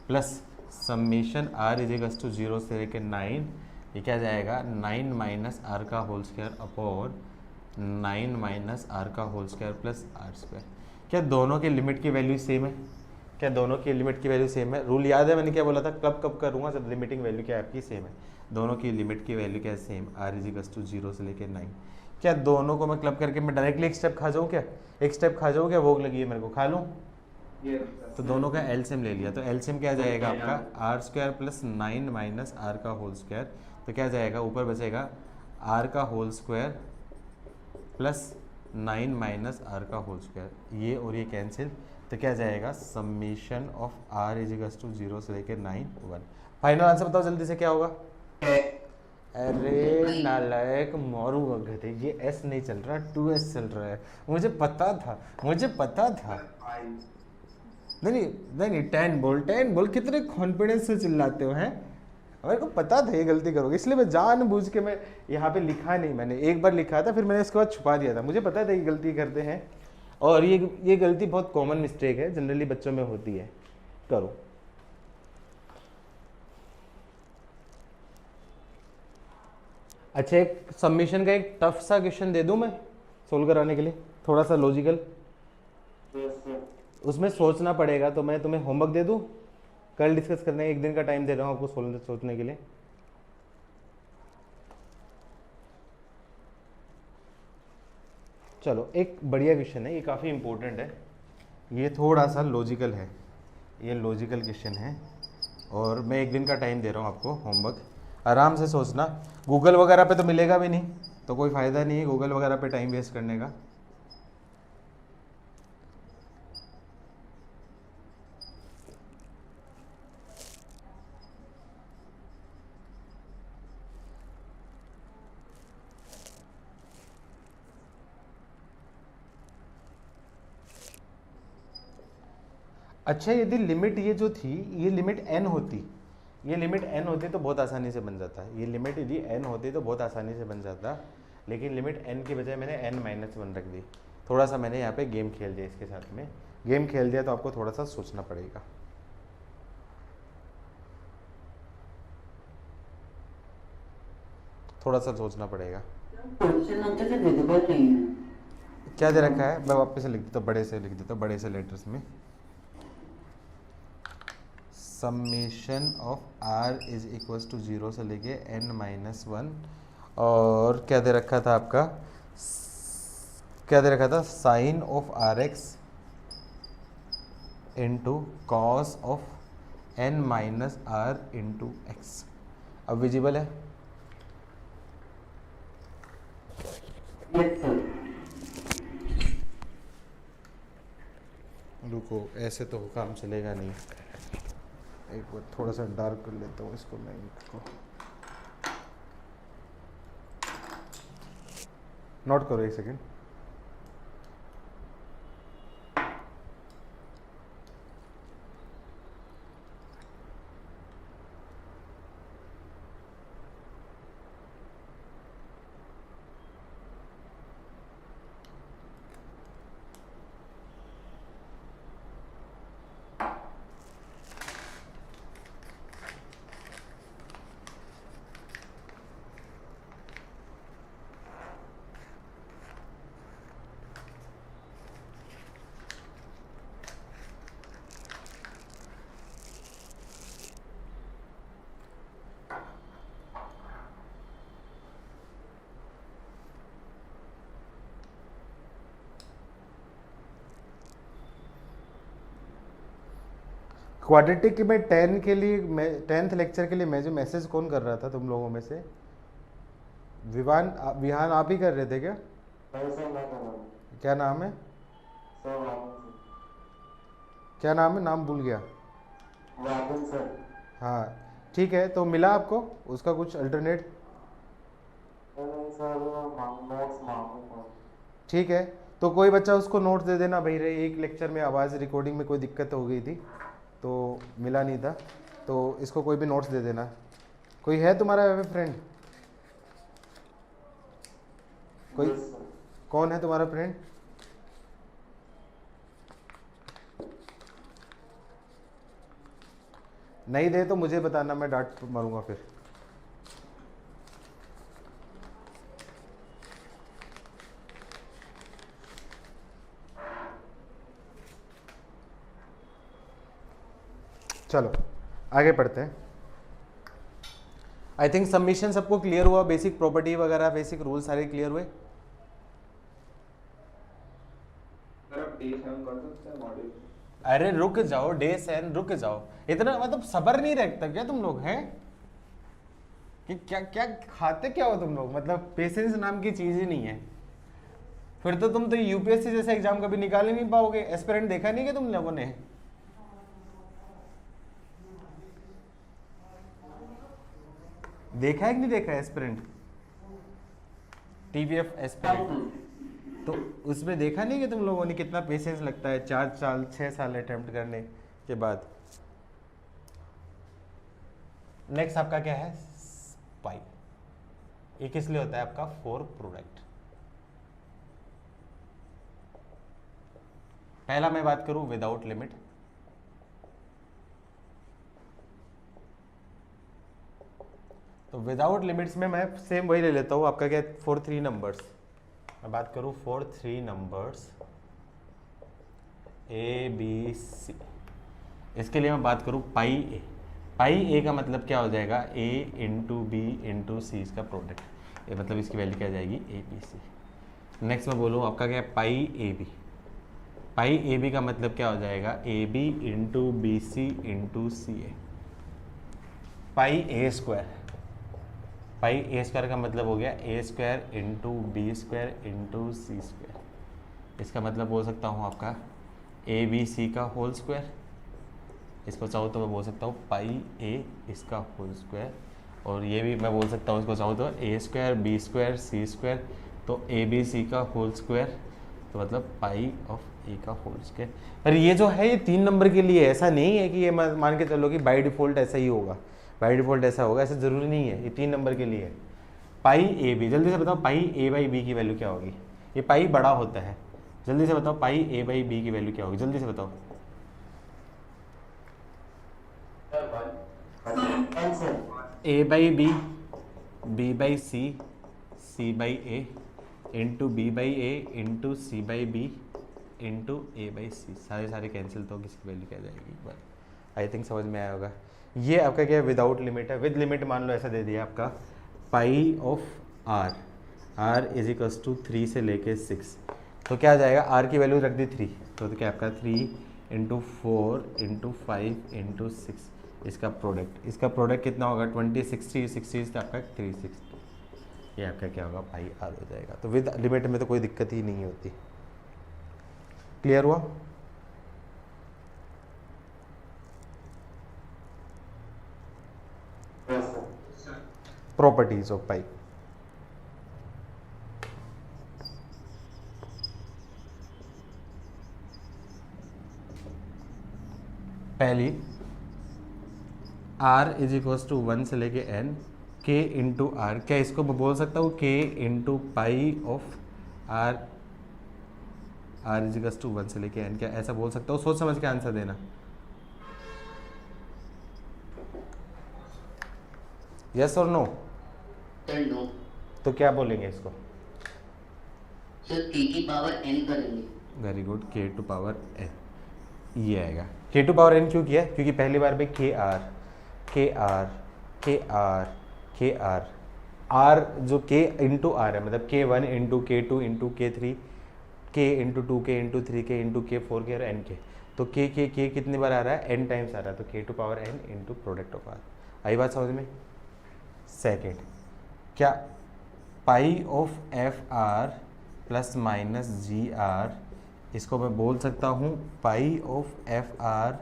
plus summation r is equals to 0 से लेके 9, ये क्या जाएगा 9 माइनस r का whole square upon 9 minus r का whole square plus r square. क्या दोनों के लिमिट की वैल्यू सेम है? क्या दोनों की लिमिट की वैल्यू सेम है? रूल याद है मैंने क्या बोला था? कब करूँगा जब लिमिटिंग वैल्यू क्या आपकी सेम है। दोनों की लिमिट की वैल्यू क्या है same, r is equals to 0 से लेके 9। क्या दोनों को मैं क्लब करके मैं डायरेक्टली एक स्टेप खा जाऊँ क्या? एक स्टेप खा जाऊँ क्या? भूख लगी है मेरे को, खा लूँ? तो दोनों का एलसीएम ले लिया, तो एलसीएम क्या जाएगा आपका r square plus 9 minus r का होल स्क्वायर, तो क्या जाएगा ऊपर बचेगा r का whole square plus 9 minus r का होल स्क्वायर, ये और ये कैंसिल, तो क्या जाएगा summation of r is equals to 0 से लेकर 9 1। फाइनल आंसर बताओ जल्दी से क्या होगा? अरे नालायक मारूंगा गधे, ये s नहीं चल रहा 2s चल रहा है। मुझे पता था नहीं 10 बोल 10 बोल। कितने कॉन्फिडेंस से चिल्लाते हो हैं? मेरे को पता था ये गलती करोगे, इसलिए मैं जानबूझ के मैं यहाँ पे लिखा नहीं, मैंने एक बार लिखा था फिर मैंने इसके बाद छुपा दिया था, मुझे पता था ये गलती करते हैं और ये गलती बहुत कॉमन मिस्टेक है, जनरली बच्चों में होती है। करो। अच्छा, एक सबमिशन का एक टफ सा क्वेश्चन दे दूं मैं सोल्व कराने के लिए, थोड़ा सा लॉजिकल, उसमें सोचना पड़ेगा, तो मैं तुम्हें होमवर्क दे दूं, कल डिस्कस करने, एक दिन का टाइम दे रहा हूं आपको सोचने के लिए। चलो, एक बढ़िया क्वेश्चन है, ये काफ़ी इंपॉर्टेंट है, ये थोड़ा सा लॉजिकल है, ये लॉजिकल क्वेश्चन है और मैं एक दिन का टाइम दे रहा हूँ आपको होमवर्क, आराम से सोचना। गूगल वगैरह पे तो मिलेगा भी नहीं, तो कोई फ़ायदा नहीं है गूगल वगैरह पे टाइम वेस्ट करने का। अच्छा, यदि लिमिट ये जो थी, ये लिमिट n होती, ये लिमिट n होती तो बहुत आसानी से बन जाता, ये लिमिट यदि n होती तो बहुत आसानी से बन जाता, लेकिन लिमिट n की बजाय मैंने n-1 रख दी। थोड़ा सा मैंने यहाँ पे गेम खेल दिया, इसके साथ में गेम खेल दिया, तो आपको थोड़ा सा सोचना पड़ेगा। थोड़ा सा सोचना पड़ेगा। क्वेश्चन आंसर से विजिबल नहीं है। क्या दे रखा है, मैं वापस से लिख देता हूँ, बड़े से लिख देता हूँ, बड़े से लेटर्स में, summation of r is equals to 0 से लेके n-1, और क्या दे रखा था आपका, क्या दे रखा था, sine of rx into cos of n-r into x। अब विजिबल है? Yes sir. रुको, ऐसे तो काम चलेगा नहीं, एक बार थोड़ा सा डार्क कर लेता हूँ इसको, मैं इसको नोट करो, एक सेकेंड। क्वाड्रेटिक में 10 के लिए, 10th लेक्चर के लिए मैं जो मैसेज कौन कर रहा था तुम लोगों में से? विहान आप ही कर रहे थे क्या? क्या नाम है? क्या नाम है? नाम भूल गया। हाँ ठीक है, तो मिला आपको उसका कुछ अल्टरनेट? ठीक है, तो कोई बच्चा उसको नोट्स दे देना भाई, एक लेक्चर में आवाज़ रिकॉर्डिंग में कोई दिक्कत हो गई थी तो मिला नहीं था, तो इसको कोई भी नोट्स दे देना। कोई है तुम्हारा फ्रेंड? कोई कौन है तुम्हारा फ्रेंड? नहीं दे तो मुझे बताना, मैं डांट मारूंगा फिर। चलो आगे पढ़ते हैं। आई थिंक सबमिशन सबको क्लियर हुआ, बेसिक प्रॉपर्टी वगैरह बेसिक रूल सारे क्लियर हुए। अरे रुक जाओ, डे 7 रुक जाओ, इतना मतलब सब्र नहीं रखता क्या तुम लोग हैं? कि क्या क्या खाते क्या हो तुम लोग? मतलब पेशेंस नाम की चीज ही नहीं है, फिर तो तुम तो यूपीएससी जैसा एग्जाम कभी निकाल ही नहीं पाओगे। एस्पिरेंट देखा नहीं क्या तुम लोगों ने? देखा है कि नहीं देखा एस्पिरेंट? टीवीएफ एस्पिरेंट, तो उसमें देखा नहीं कि तुम लोगों ने कितना पेशेंस लगता है 4 साल 6 साल अटेम्प्ट करने के बाद। नेक्स्ट आपका क्या है, पाई। ये किस लिए होता है आपका, फॉर प्रोडक्ट। पहला मैं बात करूं विदाउट लिमिट, तो विदाउट लिमिट्स में मैं सेम वही ले लेता हूं आपका क्या, फॉर 3 नंबर्स। मैं बात करूं for 3 numbers A B C, इसके लिए मैं बात करूं पाई ए। पाई ए का मतलब क्या हो जाएगा, ए इंटू बी इंटू सी, इसका प्रोडक्ट, ये मतलब इसकी वैल्यू क्या आ जाएगी, ए बी सी। नेक्स्ट मैं बोलूँ आपका क्या है, पाई A B. Pi A B का मतलब क्या हो जाएगा, A B into B C into C A. Pi A square, pi A square का मतलब हो गया A square into B square into C square. इसका मतलब बोल सकता हूँ आपका ए बी सी का होल स्क्वायर। इसको चाहो तो मैं बोल सकता हूँ पाई ए इसका होल स्क्वायर, और ये भी मैं बोल सकता हूँ इसको चाहो तो ए स्क्वायर बी स्क्वायर सी स्क्वायर, तो ए बी सी का होल स्क्वायर, तो मतलब पाई ऑफ ए का होल स्क्वायर। पर ये जो है ये 3 नंबर के लिए, ऐसा नहीं है कि ये मान के चलो कि बाय डिफ़ॉल्ट ऐसा ही होगा, बाय डिफ़ॉल्ट ऐसा होगा, ऐसा ज़रूरी नहीं है, ये 3 नंबर के लिए है। पाई ए बी, जल्दी से बताओ पाई ए बाई बी की वैल्यू क्या होगी, ये पाई बड़ा होता है, जल्दी से बताओ पाई ए बाई बी की वैल्यू क्या होगी, जल्दी से बताओ। A by B by C by A into B by A into C by B into A by C, सारे कैंसिल, तो किसकी वैल्यू क्या जाएगी, बस आई थिंक समझ में आया होगा। ये आपका क्या है, विदाउट लिमिट है। विद लिमिट मान लो ऐसा दे दिया आपका pi of R is equals to 3 से लेके 6, तो क्या आ जाएगा, आर की वैल्यू रख दी 3, तो क्या आपका 3 इंटू 4 इंटू 5 इंटू 6, इसका प्रोडक्ट कितना होगा, 20 60 60 से आपका 360, ये आपका क्या होगा, पाई आर हो जाएगा। तो विद लिमिट में तो कोई दिक्कत ही नहीं होती। क्लियर हुआ? प्रॉपर्टीज ऑफ पाई। पहली r इज इक्वल्स टू 1 से लेके n, k इंटू आर, क्या इसको मैं बोल सकता हूँ k into pi of r, r is equals to 1 से लेके n, क्या ऐसा बोल सकता हूँ? सोच समझ के आंसर देना। यस और नो? Sir no. तो क्या बोलेंगे इसको? सर k की पावर n करेंगे। Very good, k to power n, ये आएगा। k टू पावर n क्यों किया? क्योंकि पहली बार में k r r जो k इंटू आर है, मतलब k1 into k2 into k3, k into 2k into 3k into k4 के और n के, तो k कितनी बार आ रहा है, n टाइम्स आ रहा है, तो k to power n into product of r। आई बात समझ में? सेकेंड, क्या pi of F R plus minus G R, इसको मैं बोल सकता हूँ pi of F R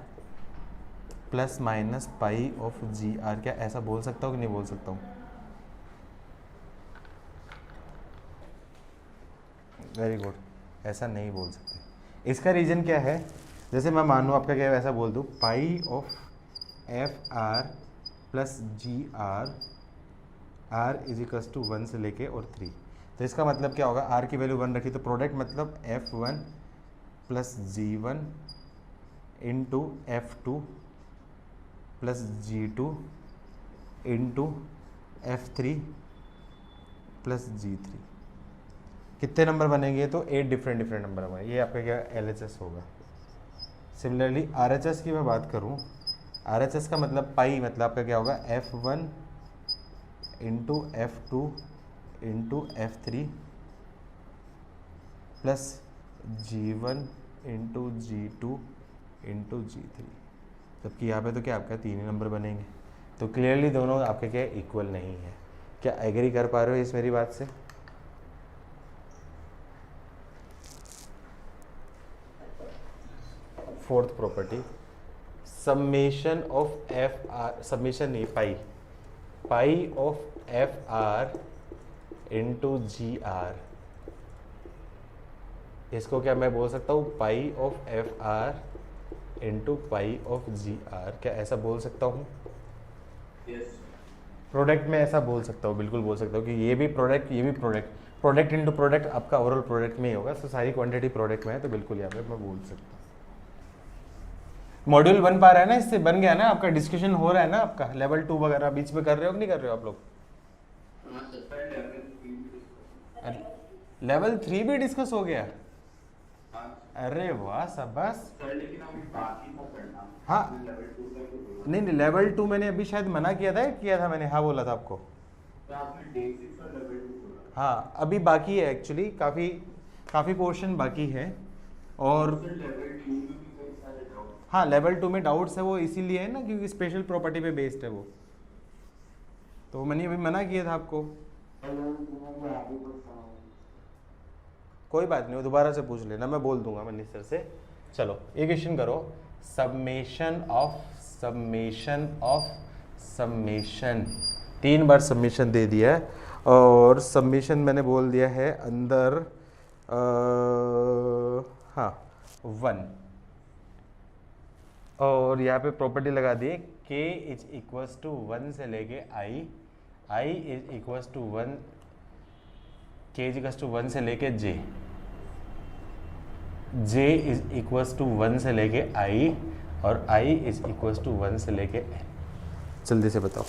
plus minus pi of G R, क्या ऐसा बोल सकता हूँ कि नहीं बोल सकता हूँ? वेरी गुड, ऐसा नहीं बोल सकते। इसका रीज़न क्या है? जैसे मैं मानूँ आपका क्या है, ऐसा बोल दूँ pi of F R plus G R, R is equals to 1 से लेके और 3, तो इसका मतलब क्या होगा, आर की वैल्यू 1 रखी तो प्रोडक्ट मतलब F1 plus G1 into F2 plus G2 into F3 plus G3। कितने नंबर बनेंगे? तो 8 डिफरेंट नंबर बनेंगे। ये आपका क्या LHS होगा। सिमिलरली RHS की मैं बात करूँ, RHS का मतलब पाई, मतलब आपका क्या होगा, F1 into F2 into F3 plus G1 into G2 into G3, जबकि यहाँ पे तो क्या आपका 3 ही नंबर बनेंगे। तो क्लियरली दोनों आपके क्या इक्वल नहीं है। क्या एग्री कर पा रहे हो इस मेरी बात से? Fourth property, summation of F R, summation नहीं, pi of F R into G R, इसको क्या मैं बोल सकता हूँ pi of F R into pi of G R, क्या ऐसा बोल सकता हूँ? यस। प्रोडक्ट में ऐसा बोल सकता हूँ, बिल्कुल बोल सकता हूँ कि ये भी प्रोडक्ट, ये भी प्रोडक्ट, प्रोडक्ट इनटू प्रोडक्ट आपका ओवरऑल प्रोडक्ट में ही होगा। तो सारी क्वांटिटी प्रोडक्ट में है, तो बिल्कुल यहाँ पे मैं बोल सकता हूँ। मॉड्यूल बन पा रहा है ना, इससे बन गया ना आपका, डिस्कशन हो रहा है ना आपका, लेवल 2 वगैरह बीच में कर रहे हो कि नहीं कर रहे हो आप लोग? लेवल 3 भी डिस्कस हो गया? अरे वाह शाबाश। सर लेकिन अभी बाकी था पढ़ना। हाँ लेवल 2 तक तो नहीं नहीं, लेवल 2 मैंने अभी शायद मना किया था, किया था मैंने, हाँ बोला था आपको। तो आपने डे 6 और लेवल 2 बोला। हाँ अभी बाकी है एक्चुअली, काफ़ी पोर्शन बाकी है। और सर लेवल 2 में भी कई सारे डाउट। हाँ लेवल 2 में डाउट्स है, वो इसीलिए है ना क्योंकि स्पेशल प्रॉपर्टी पे बेस्ड है वो, तो मैंने अभी मना किया था आपको। कोई बात नहीं, वो दोबारा से पूछ लेना, मैं बोल दूंगा मनीष सर से। चलो एक क्वेश्चन करो, समेशन ऑफ 3 बार समेशन दे दिया है, और समेशन मैंने बोल दिया है अंदर हाँ 1, और यहाँ पे प्रॉपर्टी लगा दी k इज इक्वल्स टू 1 से लेके i is equals to 1, k is equals to 1 से लेके j इज इक्वल्स टू 1 से लेके i, और i इज इक्वल्स टू 1 से लेके n। जल्दी से बताओ।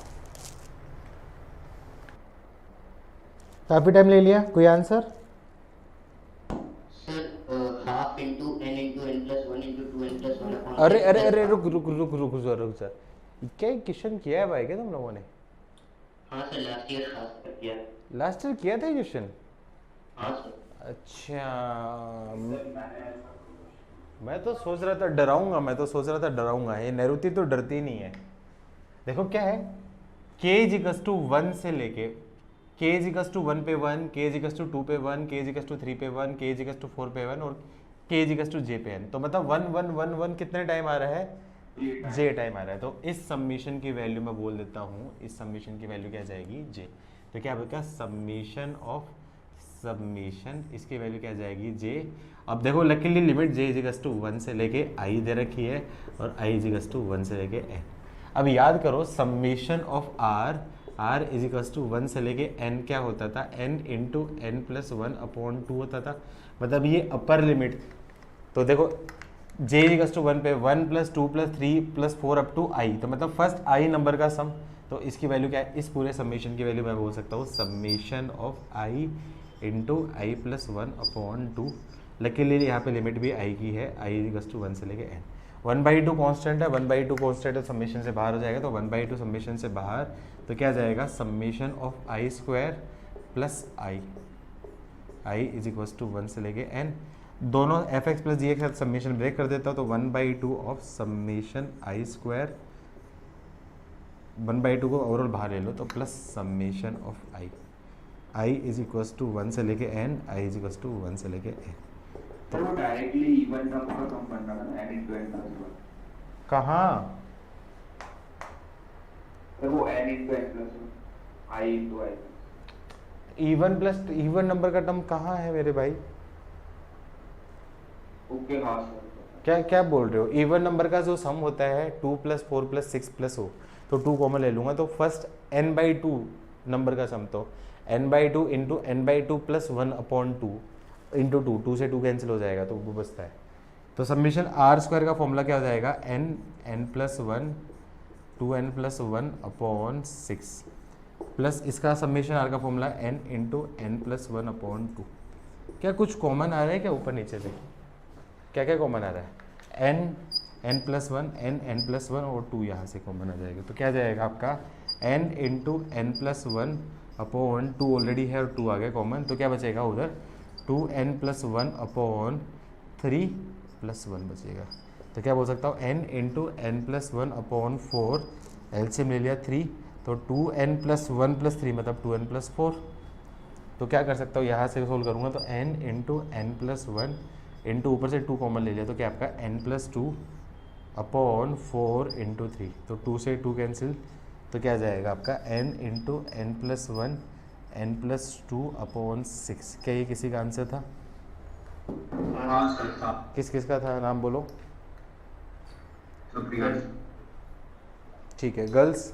काफी टाइम ले लिया, कोई answer? Sir half into n plus 1 into 2n plus 1। अरे अरे अरे रुक सर, क्या क्वेश्चन किया है भाई क्या तुम लोगों ने? हाँ सर लास्ट ईयर खास कर किया। लास्ट ईयर किया था ये क्वेश्चन? हाँ सर। अच्छा, मैं तो सोच रहा था डराऊंगा, ये नैरुति तो डरती नहीं है। देखो क्या है, k इज इक्वल्स टू 1 से लेके, k इज इक्वल्स टू 1 पे 1, k इज इक्वल्स टू 2 पे 1, k इज इक्वल्स टू 3 पे 1, k इज इक्वल्स टू 4 पे 1, और k is equals to j पे n। तो मतलब 1 1 1 1 कितने टाइम आ रहा है? j टाइम आ रहा है। तो इस समेशन की वैल्यू मैं बोल देता हूँ, इस समेशन की वैल्यू क्या जाएगी? j। तो क्या बोलता है, समेशन ऑफ समेशन, इसकी वैल्यू क्या जाएगी? j। अब देखो luckily limit j is equals to 1 से लेके i दे रखी है, और i इज इक्वल्स टू 1 से लेके n। अब याद करो summation of r is equals to 1 से लेके n क्या होता था? n into n plus 1 upon 2 होता था, मतलब ये अपर लिमिट। तो देखो j इज इक्वल्स टू 1 पे 1 plus 2 plus 3 plus 4 up to i, तो मतलब फर्स्ट i नंबर का सम। तो इसकी वैल्यू क्या है? इस पूरे समेशन की वैल्यू मैं बोल सकता हूँ summation of i into I plus 1 upon 2। Luckily यहाँ पे लिमिट भी i की है, i इज इक्वल्स टू 1 से लेके n। 1/2 कॉन्स्टेंट है, 1/2 कॉन्स्टेंट है, समेशन से बाहर हो जाएगा, तो 1/2 समेशन से बाहर, तो क्या जाएगा? Summation of i square plus i is equals to 1 से लेके n। दोनों fx प्लस जी के साथ समेशन ब्रेक कर देता हूँ, तो 1/2 ऑफ समेशन i स्क्वायर, 1/2 को ओवरऑल बाहर ले लो, तो plus summation of i is equals to 1 से लेके n, i is equals to 1 से लेके n। तो वो डायरेक्टली इवन टर्म का कम करना था n into n plus 1। कहाँ? तो वो n into n plus 1 i into i। Even number का टर्म कहाँ है मेरे भाई? ओके हाँ सर। क्या बोल रहे हो? इवन नंबर का जो सम होता है 2 प्लस 4 प्लस 6 प्लस हो, तो 2 कॉमन ले लूंगा, तो फर्स्ट n/2 नंबर का सम, तो n/2 into n/2 plus 1 upon 2 into 2 से 2 कैंसिल हो जाएगा, तो वो बचता है। तो समेशन r स्क्वायर का फॉर्मूला क्या हो जाएगा? n plus 1 2n plus 1 upon 6 plus इसका समेशन r का formula n into n plus 1 upon 2। क्या कुछ कॉमन आ रहा है क्या ऊपर नीचे से? क्या क्या कॉमन आ रहा है? n प्लस 1 n प्लस 1 और 2 यहाँ से कॉमन आ जाएगा, तो क्या जाएगा आपका? n into n plus 1 upon 2 already है और 2 आ गया कॉमन, तो क्या बचेगा उधर? 2n प्लस 1 अपॉन 3 प्लस 1 बचेगा। तो क्या बोल सकता हूँ? n into n plus 1 upon 4, LCM ले लिया 3, तो 2n प्लस 1 प्लस 3 मतलब 2n प्लस 4। तो क्या कर सकता हूँ, यहाँ से सोल्व करूँगा तो n into n plus 1 into ऊपर से 2 कॉमन ले लिया, तो क्या आपका n प्लस 2 अपॉन 4 इंटू 3, तो 2 से 2 कैंसिल, तो क्या जाएगा आपका? n into n plus 1 n plus 2 upon 6। क्या ये किसी का आंसर था? हाँ सर था। किस का था, नाम बोलो। सुप्रिया। ठीक है गर्ल्स,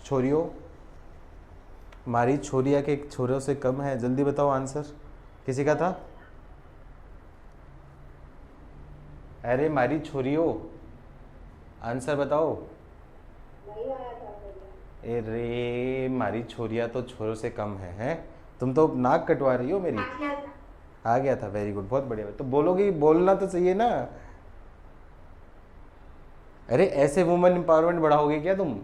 छोरियों, मारी छोरिया के छोरों से कम है, जल्दी बताओ आंसर। किसी का था? अरे मारी छोरियों, आंसर बताओ। अरे मारी छोरिया तो छोरों से कम है, हैं? तुम तो नाक कटवा रही हो मेरी। आ गया था, वेरी गुड, बहुत बढ़िया। तो बोलोगी, बोलना तो चाहिए ना। अरे ऐसे वुमेन एम्पावरमेंट बढ़ाओगे क्या तुम?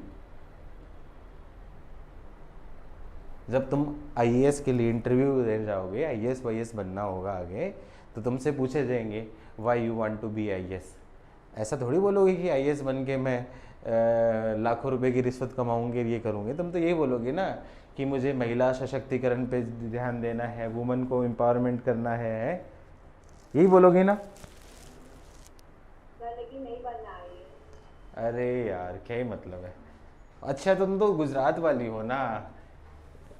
जब तुम आईएएस के लिए इंटरव्यू देने जाओगे, आईएएस वाईएएस बनना होगा आगे, तो तुमसे पूछे जाएंगे why you want to be IAS. ऐसा थोड़ी बोलोगे कि आईएएस बन के मैं लाखों रुपए की रिश्वत कमाऊंगी, ये करूँगी। तुम तो यही बोलोगे ना कि मुझे महिला सशक्तिकरण पे ध्यान देना है, वुमेन को एम्पावरमेंट करना है, यही बोलोगे ना। लेकिन नहीं बनना है। अरे यार क्या ही मतलब है। अच्छा तुम तो गुजरात वाली हो ना,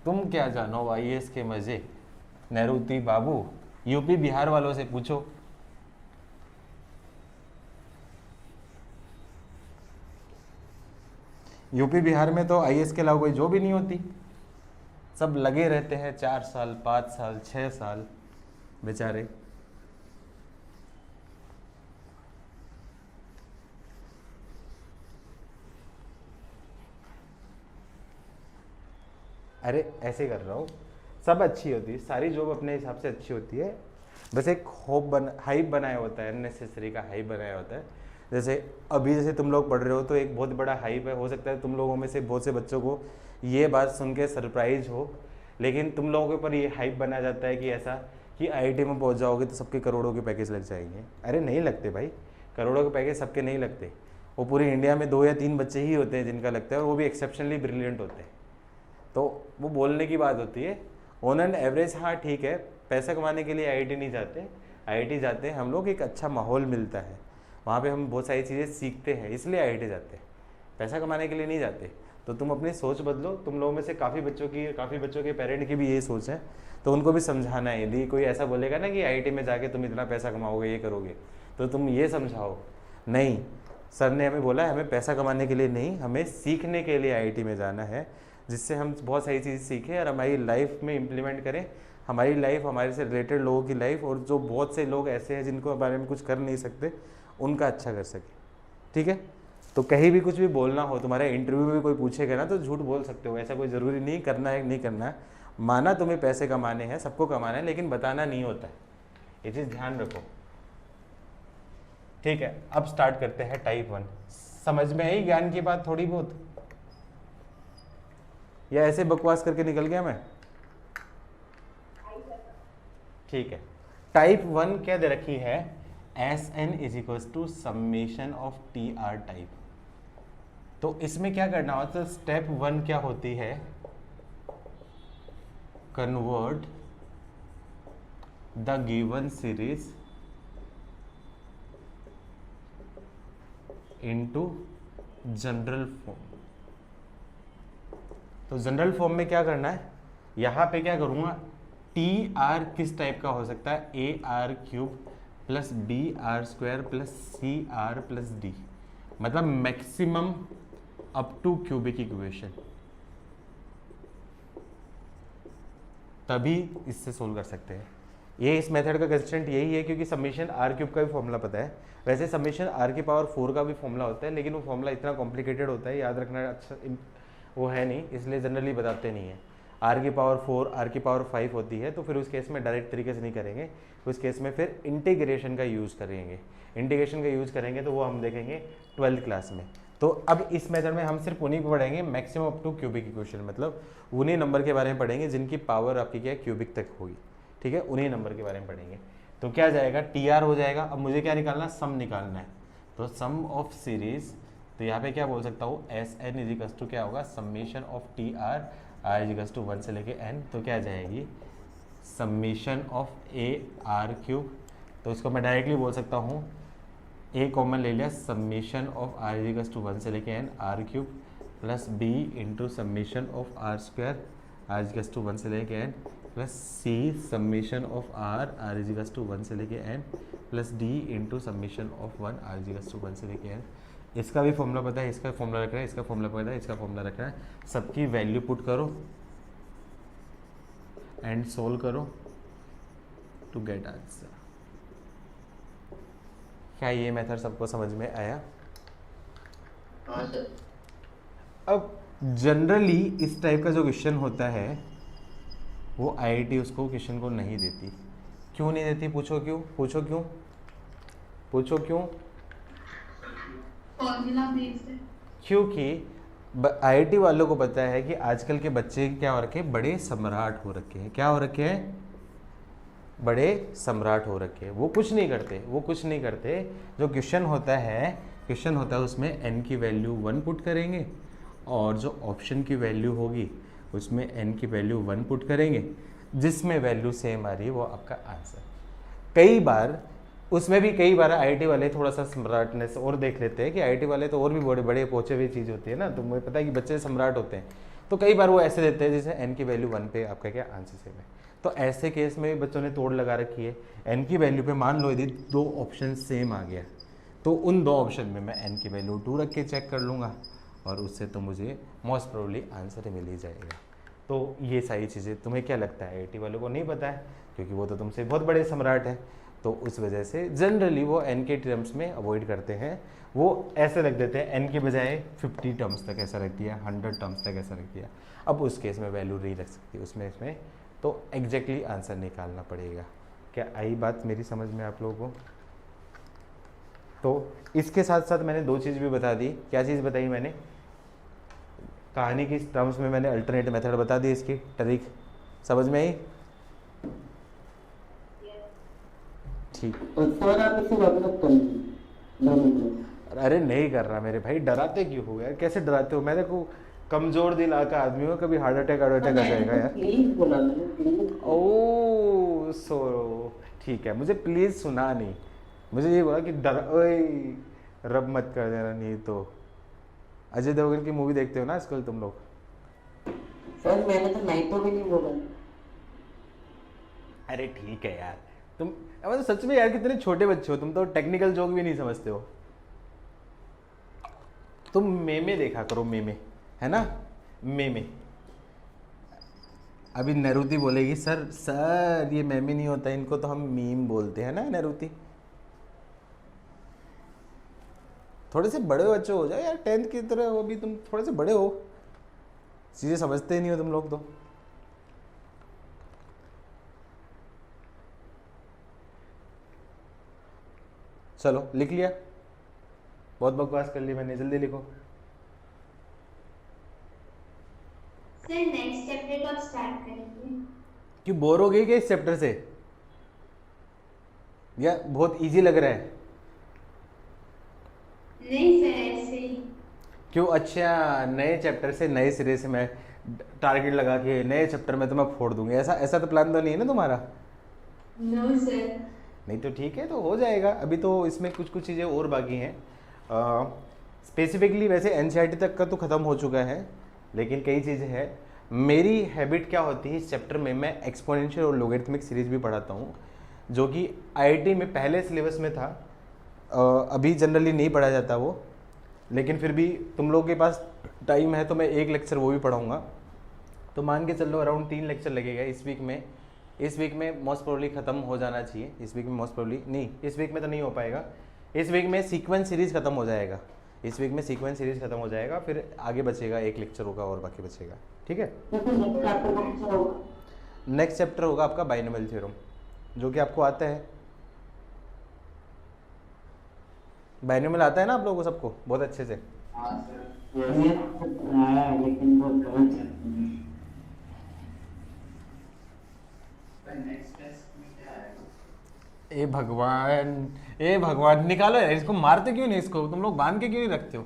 तुम क्या जानो आईएएस के मजे। नेहरूती बाबू, यूपी बिहार वालों से पूछो। यूपी बिहार में तो आईएएस के अलावा कोई जॉब ही नहीं होती, सब लगे रहते हैं 4 साल 5 साल 6 साल बेचारे। अरे ऐसे कर रहा हूँ, सब अच्छी होती है, सारी जॉब अपने हिसाब से अच्छी होती है, बस एक हाइप बनाया होता है, नेसेसरी का हाइप बनाया होता है। जैसे अभी जैसे तुम लोग पढ़ रहे हो तो एक बहुत बड़ा हाइप है, हो सकता है तुम लोगों में से बहुत से बच्चों को ये बात सुन के सरप्राइज हो, लेकिन तुम लोगों के ऊपर ये हाइप बनाया जाता है कि ऐसा कि आईआईटी में पहुंच जाओगे तो सबके करोड़ों के पैकेज लग जाएंगे। अरे नहीं लगते भाई, करोड़ों के पैकेज सबके नहीं लगते। वो पूरी इंडिया में 2 या 3 बच्चे ही होते हैं जिनका लगता है, और वो भी एक्सेप्शनली ब्रिलियंट होते हैं। तो वो बोलने की बात होती है। ऑन एन एवरेज हाँ ठीक है, पैसा कमाने के लिए आईआईटी नहीं जाते, आईआईटी जाते हैं हम लोग, एक अच्छा माहौल मिलता है वहाँ पे, हम बहुत सारी चीज़ें सीखते हैं, इसलिए आईआईटी जाते हैं, पैसा कमाने के लिए नहीं जाते। तो तुम अपनी सोच बदलो। तुम लोगों में से काफ़ी बच्चों के पेरेंट की भी ये सोच है, तो उनको भी समझाना है। यदि कोई ऐसा बोलेगा ना कि आईआईटी में जाके तुम इतना पैसा कमाओगे, ये करोगे, तो तुम ये समझाओ, नहीं सर ने हमें बोला है हमें पैसा कमाने के लिए नहीं, हमें सीखने के लिए आईआईटी में जाना है, जिससे हम बहुत सारी चीज़ सीखें और हमारी लाइफ में इम्प्लीमेंट करें, हमारी लाइफ, हमारे से रिलेटेड लोगों की लाइफ, और जो बहुत से लोग ऐसे हैं जिनको बारे में कुछ कर नहीं सकते, उनका अच्छा कर सके। ठीक है, तो कहीं भी कुछ भी बोलना हो, तुम्हारे इंटरव्यू में भी कोई पूछेगा ना तो झूठ बोल सकते हो, ऐसा कोई ज़रूरी नहीं करना है नहीं करना है। माना तुम्हें पैसे कमाने हैं, सबको कमाना है, लेकिन बताना नहीं होता है, ये चीज़ ध्यान रखो। ठीक है, अब स्टार्ट करते हैं टाइप 1। समझ में आई ज्ञान की बात थोड़ी बहुत, या ऐसे बकवास करके निकल गया मैं? ठीक है, टाइप 1 क्या दे रखी है? Sn is equals to summation of T R type. तो इसमें क्या करना होता है? स्टेप 1 क्या होती है? Convert the given series into general form. तो जनरल फॉर्म में क्या करना है? यहां पे क्या करूंगा? टी आर किस टाइप का हो सकता है? A R cube plus B R square plus C R plus D, मतलब maximum up to cubic equation. तभी इससे सोल्व कर सकते हैं। ये इस मेथड का कंस्टेंट यही है, क्योंकि समेशन आर क्यूब का भी फॉर्मूला पता है। वैसे समेशन आर की पावर 4 का भी फॉर्मूला होता है, लेकिन वो फॉर्मूला इतना कॉम्प्लिकेटेड होता है, याद रखना अच्छा वो है नहीं, इसलिए जनरली बताते नहीं है। आर की पावर 4, आर की पावर 5 होती है, तो फिर उस केस में डायरेक्ट तरीके से नहीं करेंगे, उस केस में फिर इंटीग्रेशन का यूज़ करेंगे। इंटीग्रेशन का यूज़ करेंगे तो वो हम देखेंगे 12th क्लास में। तो अब इस मेथड में हम सिर्फ उन्हीं को पढ़ेंगे maximum up to cubic equation, मतलब उन्हीं नंबर के बारे में पढ़ेंगे जिनकी पावर आपकी क्या है, क्यूबिक तक होगी। ठीक है, उन्हीं नंबर के बारे में पढ़ेंगे। तो क्या जाएगा? टी आर हो जाएगा। अब मुझे क्या निकालना? सम निकालना है। तो सम ऑफ सीरीज, तो यहाँ पे क्या बोल सकता हूँ? एस एन इजिकल्स टू क्या होगा? Summation of T R, R is equals to 1 से लेके एन। तो क्या जाएगी? Summation of A R cube. तो इसको मैं डायरेक्टली बोल सकता हूँ, ए कॉमन ले लिया, summation of R is equals to 1 से लेके N R cube plus B into summation of R square, R is equals to 1 से लेके N plus C summation of R is equals to 1 से लेके N plus D into summation of 1 R is equals to 1 से लेके N इसका भी formula पता है, इसका फॉर्मूला रख रहा है, इसका फॉर्मूला पता है, इसका फॉर्मूला रख रहा है, सबकी वैल्यू पुट करो एंड सोल्व करो टू गेट आंसर। क्या ये मेथड सबको समझ में आया? हाँ सर। अब जनरली इस टाइप का जो क्वेश्चन होता है वो आईआईटी उसको क्वेश्चन को नहीं देती। क्यों नहीं देती? पूछो क्यों, पूछो क्यों, पूछो क्यों? फॉर्मूला बेस्ड है। क्योंकि आईआईटी वालों को पता है कि आजकल के बच्चे क्या हो रखे हैं, बड़े सम्राट हो रखे हैं। क्या हो रखे हैं? बड़े सम्राट हो रखे हैं। वो कुछ नहीं करते, वो कुछ नहीं करते। जो क्वेश्चन होता है उसमें n की वैल्यू 1 पुट करेंगे और जो ऑप्शन की वैल्यू होगी उसमें n की वैल्यू 1 पुट करेंगे, जिसमें वैल्यू सेम आ रही है वो आपका आंसर। कई बार उसमें भी कई बार आईआईटी वाले थोड़ा सा सम्राटनेस और देख लेते हैं कि आईआईटी वाले तो और भी बड़े बड़े पहुंचे हुए चीज़ होती है ना, तो मुझे पता है कि बच्चे सम्राट होते हैं, तो कई बार वो ऐसे देते हैं जैसे n की वैल्यू 1 पे आपका क्या आंसर सेम है। तो ऐसे केस में भी बच्चों ने तोड़ लगा रखी है। n की वैल्यू पे मान लो यदि 2 ऑप्शन सेम आ गया तो उन 2 ऑप्शन में मैं n की वैल्यू 2 रख के चेक कर लूँगा और उससे तो मुझे मोस्ट प्रोबेबली आंसर ही मिल ही जाएगा। तो ये सारी चीज़ें तुम्हें क्या लगता है आईआईटी वालों को नहीं पता है, क्योंकि वो तो तुमसे बहुत बड़े सम्राट हैं, तो उस वजह से जनरली वो n के टर्म्स में अवॉइड करते हैं। वो ऐसे रख देते हैं n के बजाय 50 टर्म्स तक ऐसा रख दिया, 100 टर्म्स तक ऐसा रख दिया। अब उस केस में वैल्यू नहीं रख सकती उसमें, इसमें तो एग्जैक्टली आंसर निकालना पड़ेगा। क्या आई बात मेरी समझ में आप लोगों को? तो इसके साथ साथ मैंने 2 चीज़ भी बता दी। क्या चीज़ बताई मैंने? कहानी की टर्म्स में मैंने अल्टरनेट मेथड बता दी, इसकी ट्रिक समझ में आई? ठीक। उसके बाद आप इसे डेवलप कर। अरे नहीं कर रहा मेरे भाई, डराते क्यों हो यार? कैसे डराते हो? मैं देखो कमजोर दिल का आदमी हो, कभी हार्ट अटैक आ जाएगा यार। प्लीज बोला मैंने, प्लीज। ओ सो ठीक है, मुझे प्लीज सुना नहीं, मुझे ये बोला कि ओए रब मत कर देना, नहीं तो अजय देवगन की मूवी देखते हो ना आजकल तुम लोग? सर मैंने तो नहीं तो भी नहीं बोला। अरे ठीक है यार, तुम मतलब सच में यार कितने छोटे बच्चे हो, तुम तो टेक्निकल जोक भी नहीं समझते हो। तुम मेमे देखा करो, मेमे है ना, मेमे। अभी नैरुति बोलेगी सर ये मेमे नहीं होता, इनको तो हम मीम बोलते हैं ना नैरुति। थोड़े से बड़े बच्चे हो जाओ यार, 10th की तरह हो, भी तुम थोड़े से बड़े हो, चीजें समझते ही नहीं हो तुम लोग तो। चलो लिख लिया, बहुत बकवास कर ली मैंने, जल्दी लिखो। सर नेक्स्ट चैप्टर कब स्टार्ट करेंगे? क्यों बोर हो गई क्या इस चैप्टर से, या बहुत इजी लग रहा है? नहीं सर ऐसे ही। क्यों? अच्छा, नए चैप्टर से नए सिरे से मैं टारगेट लगा के नए चैप्टर में तो मैं फोड़ दूंगी, ऐसा तो प्लान तो नहीं है ना तुम्हारा? No sir. नहीं तो ठीक है, तो हो जाएगा। अभी तो इसमें कुछ चीज़ें और बाकी हैं। स्पेसिफिकली वैसे एनसीईआरटी तक का तो ख़त्म हो चुका है, लेकिन कई चीज़ें हैं। मेरी हैबिट क्या होती है, इस चैप्टर में मैं एक्सपोनेंशियल और लोगरिथमिक सीरीज भी पढ़ाता हूँ, जो कि आईआईटी में पहले सिलेबस में था। अभी जनरली नहीं पढ़ा जाता वो, लेकिन फिर भी तुम लोगों के पास टाइम है तो मैं 1 लेक्चर वो भी पढ़ाऊँगा। तो मान के चलो अराउंड 3 लेक्चर लगेगा इस वीक में। इस वीक में मोस्ट प्रोबेबली ख़त्म हो जाना चाहिए। इस वीक में मोस्ट प्रोबेबली नहीं, इस वीक में तो नहीं हो पाएगा। इस वीक में सीक्वेंस सीरीज़ ख़त्म हो जाएगा, इस वीक में सीक्वेंस सीरीज़ ख़त्म हो जाएगा, फिर आगे बचेगा 1 लेक्चर होगा और बाकी बचेगा। ठीक है, नेक्स्ट चैप्टर होगा आपका बाइनोमियल थ्योरम, जो कि आपको आता है। बाइनोमियल आता है ना आप लोगों को सबको बहुत अच्छे से? हाँ सर। लेकिन वो गलत है। नेक्स्ट टेस्ट में क्या आएगा? ए भगवान निकालो यार इसको, मारते क्यों नहीं इसको? तुम लोग बांध के क्यों नहीं रखते हो?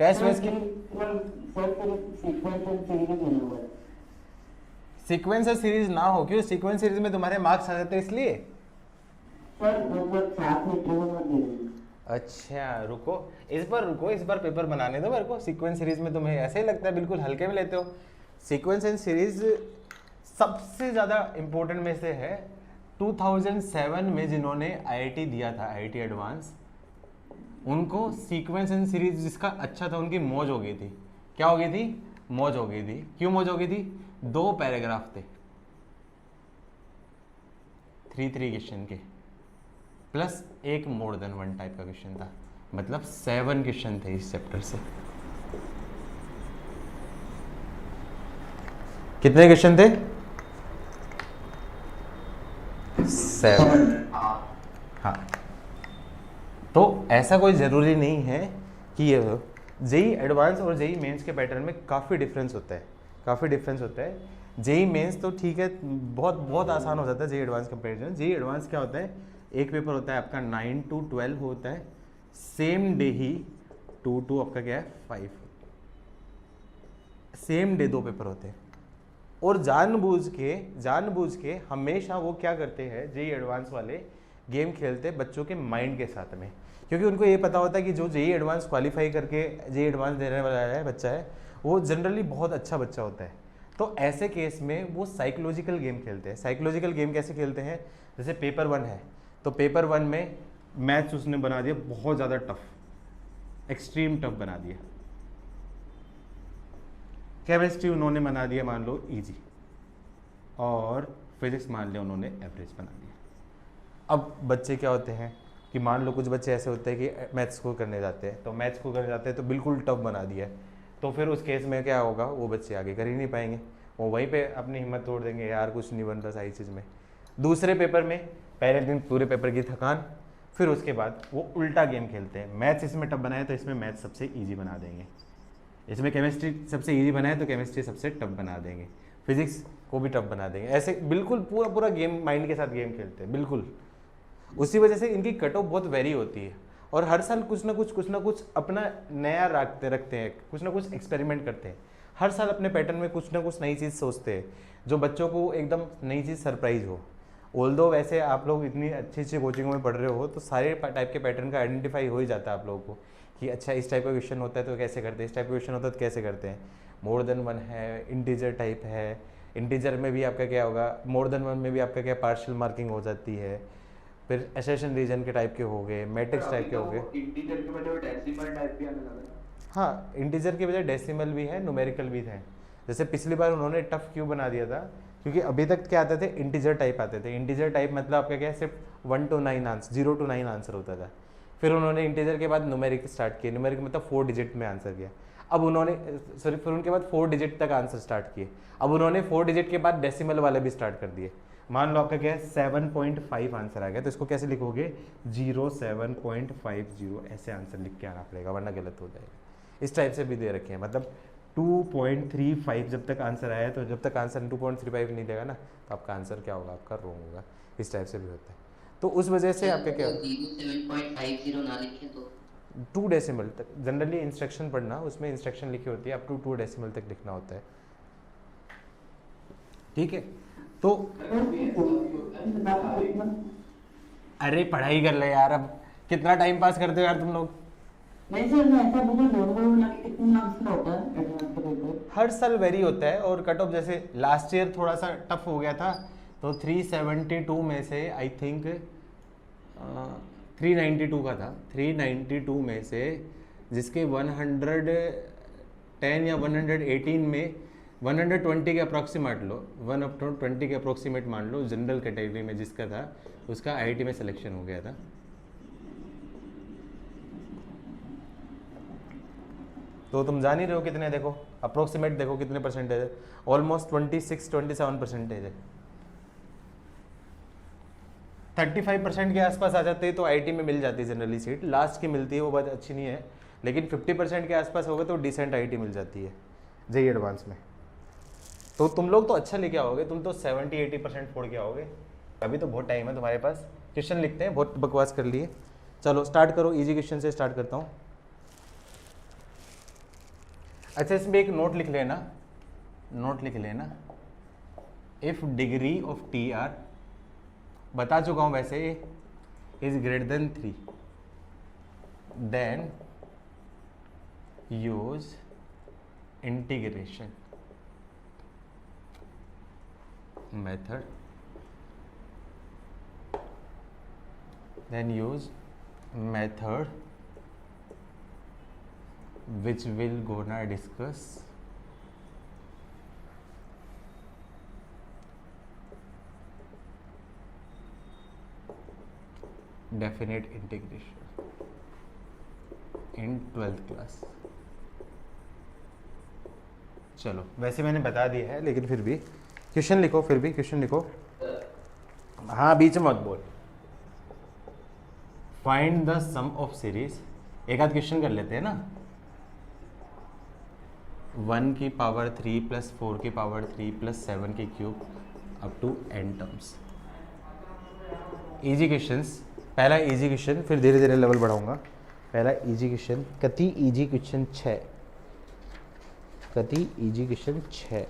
टेस्ट में सीक्वेंस सीरीज ना हो, क्यों? सीक्वेंस सीरीज में तुम्हारे मार्क्स आ जाते हैं इसलिए। अच्छा रुको, इस बार पेपर बनाने दो मेरे को। सीक्वेंस सीरीज में तुम्हें ऐसे ही लगता है बिल्कुल हल्के में लेते हो। सीक्वेंस एंड सीरीज सबसे ज़्यादा इम्पोर्टेंट में से है। 2007 में जिन्होंने आईआईटी दिया था, आईआईटी एडवांस, उनको सीक्वेंस एंड सीरीज जिसका अच्छा था उनकी मौज हो गई थी। क्या हो गई थी? मौज हो गई थी। क्यों मौज हो गई थी? 2 पैराग्राफ थे 3 क्वेश्चन के, प्लस एक मोर देन वन टाइप का क्वेश्चन था, मतलब 7 क्वेश्चन थे इस चैप्टर से। कितने क्वेश्चन थे? 7। हाँ, तो ऐसा कोई ज़रूरी नहीं है कि ये जेई एडवांस और जेई मेंस के पैटर्न में काफ़ी डिफरेंस होता है, काफ़ी डिफरेंस होता है। जेई मेंस तो ठीक है, बहुत बहुत आसान हो जाता है JEE advance comparison. JEE advance क्या होता है? एक पेपर होता है आपका 9 to 12 होता है, सेम डे ही 2 to आपका क्या है 5, सेम डे 2 पेपर होते हैं। और जानबूझ के हमेशा वो क्या करते हैं, जेई एडवांस वाले गेम खेलते हैं बच्चों के माइंड के साथ में, क्योंकि उनको ये पता होता है कि जो जेई एडवांस क्वालिफाई करके जेई एडवांस देने वाला है बच्चा है, वो जनरली बहुत अच्छा बच्चा होता है। तो ऐसे केस में वो साइकोलॉजिकल गेम खेलते हैं। साइकोलॉजिकल गेम कैसे खेलते हैं? जैसे पेपर 1 है, तो पेपर 1 में मैथ्स उसने बना दिया बहुत ज़्यादा टफ, एक्सट्रीम टफ बना दिया। केमिस्ट्री उन्होंने बना दिया मान लो इजी, और फिजिक्स मान लिया उन्होंने एवरेज बना दिया। अब बच्चे क्या होते हैं कि मान लो कुछ बच्चे ऐसे होते हैं कि मैथ्स को करने जाते हैं, तो मैथ्स को करने जाते हैं तो बिल्कुल टफ बना दिया है, तो फिर उस केस में क्या होगा, वो बच्चे आगे कर ही नहीं पाएंगे, वो वहीं पे अपनी हिम्मत तोड़ देंगे, यार कुछ नहीं बन रहा सारी चीज़ में। दूसरे पेपर में पहले दिन पूरे पेपर की थकान, फिर उसके बाद वो उल्टा गेम खेलते हैं। मैथ्स इसमें टफ बनाए तो इसमें मैथ्स सबसे ईजी बना देंगे, इसमें केमिस्ट्री सबसे ईजी बनाए तो केमिस्ट्री सबसे टफ बना देंगे, फिजिक्स को भी टफ बना देंगे। ऐसे बिल्कुल पूरा गेम माइंड के साथ गेम खेलते हैं बिल्कुल। उसी वजह से इनकी कट ऑफ बहुत वेरी होती है, और हर साल कुछ ना कुछ अपना नया रखते हैं, कुछ ना कुछ एक्सपेरिमेंट करते हैं। हर साल अपने पैटर्न में कुछ ना कुछ नई चीज़ सोचते हैं, जो बच्चों को एकदम नई चीज़ सरप्राइज हो। ऑल्दो वैसे आप लोग इतनी अच्छी कोचिंगों में पढ़ रहे हो, तो सारे टाइप के पैटर्न का आइडेंटिफाई हो ही जाता है आप लोगों को कि अच्छा इस टाइप का क्वेश्चन होता है तो कैसे करते हैं, इस टाइप का क्वेश्चन होता है तो कैसे करते हैं। मोर देन वन है, इंटीजर टाइप है, इंटीजर में भी आपका क्या होगा, मोर देन वन में भी आपका क्या पार्शियल मार्किंग हो जाती है। फिर एसेशन रीजन के टाइप के हो गए, मैट्रिक्स टाइप के हो गए। इंटीजर के बजाय डेसिमल टाइप भी आने लगा है। हाँ, इंटीजर के बजाय डेसिमल भी है, न्यूमेरिकल भी है। जैसे पिछली बार उन्होंने टफ क्यों बना दिया था, क्योंकि अभी तक क्या आते थे, इंटीजर टाइप आते थे। इंटीजर टाइप मतलब आपका क्या है, सिर्फ 1 to 9 आंसर, 0 to 9 आंसर होता था। फिर उन्होंने इंटीजर के बाद न्यूमेरिक स्टार्ट किया, न्यूमेरिक मतलब 4 डिजिट में आंसर किया। अब उन्होंने फिर उनके बाद 4 डिजिट तक आंसर स्टार्ट किए। अब उन्होंने 4 डिजिट के बाद डेसिमल वाले भी स्टार्ट कर दिए। मान लो आपका क्या है 7.5 आंसर आ गया, तो इसको कैसे लिखोगे, 07.50 ऐसे आंसर लिख के आना पड़ेगा, वरना गलत हो जाएगा। इस टाइप से भी दे रखे हैं, मतलब 2.35 जब तक आंसर आया, तो जब तक आंसर 2.35 नहीं देगा ना, तो आपका आंसर क्या होगा, आपका रॉन्ग होगा। इस टाइप से भी होता है। तो उस वजह से आपका क्या 07.50 ना लिखे तो 2 डेसिमल तक जनरली इंस्ट्रक्शन पढ़ना, उसमें इंस्ट्रक्शन लिखी होती है, अप टू 2 डेसिमल तक लिखना होता है। ठीक है, तो अरे पढ़ाई कर ले यार, अब कितना टाइम पास करते हो यार तुम लोग। नहीं सर, मैं ऐसा बोला नॉर्मल कितने मार्क्स का होता है एडवांस का पेपर? हर साल वेरी होता है, और कट ऑफ जैसे लास्ट ईयर थोड़ा सा टफ हो गया था, तो 372 में से आई थिंक 392 का था। 392 में से जिसके 110 या 118 में 120 के अप्रॉक्सीमेट लो, 120 के अप्रॉक्सीमेट मान लो, जनरल कैटेगरी में जिसका था उसका आईआईटी में सिलेक्शन हो गया था। तो तुम जान ही रहे हो कितने, देखो अप्रोक्सीमेट देखो कितने परसेंटेज है, ऑलमोस्ट 26-27 परसेंटेज है। 35% के आसपास आ जाते हैं तो आईटी में मिल जाती है जनरली सीट, लास्ट की मिलती है वो बात अच्छी नहीं है, लेकिन 50% के आसपास होगा तो डिसेंट आईटी मिल जाती है जेईई एडवांस में। तो तुम लोग तो अच्छा लेके आओगे, तुम तो 70-80% फोड़ के आओगे। अभी तो बहुत टाइम है तुम्हारे पास। क्वेश्चन लिखते हैं, बहुत बकवास कर लिए, चलो स्टार्ट करो। इजी क्वेश्चन से स्टार्ट करता हूँ। अच्छा, इसमें एक नोट लिख लेना, if degree of T R, बता चुका हूं वैसे, is greater than 3, then use integration method, then use method which we'll gonna discuss definite integration in 12th class. चलो वैसे मैंने बता दिया है, लेकिन फिर भी क्वेश्चन लिखो, फिर भी क्वेश्चन लिखो। हाँ बीच में मत बोल। Find the sum of series, एक आध क्वेश्चन कर लेते हैं ना। 1 की पावर 3 प्लस 4 की पावर 3 प्लस 7 की cube up to n terms. Easy questions, पहला इजी क्वेश्चन, फिर धीरे धीरे लेवल बढ़ाऊंगा। पहला इजी क्वेश्चन, कति इजी क्वेश्चन 6, कति इजी क्वेश्चन 6।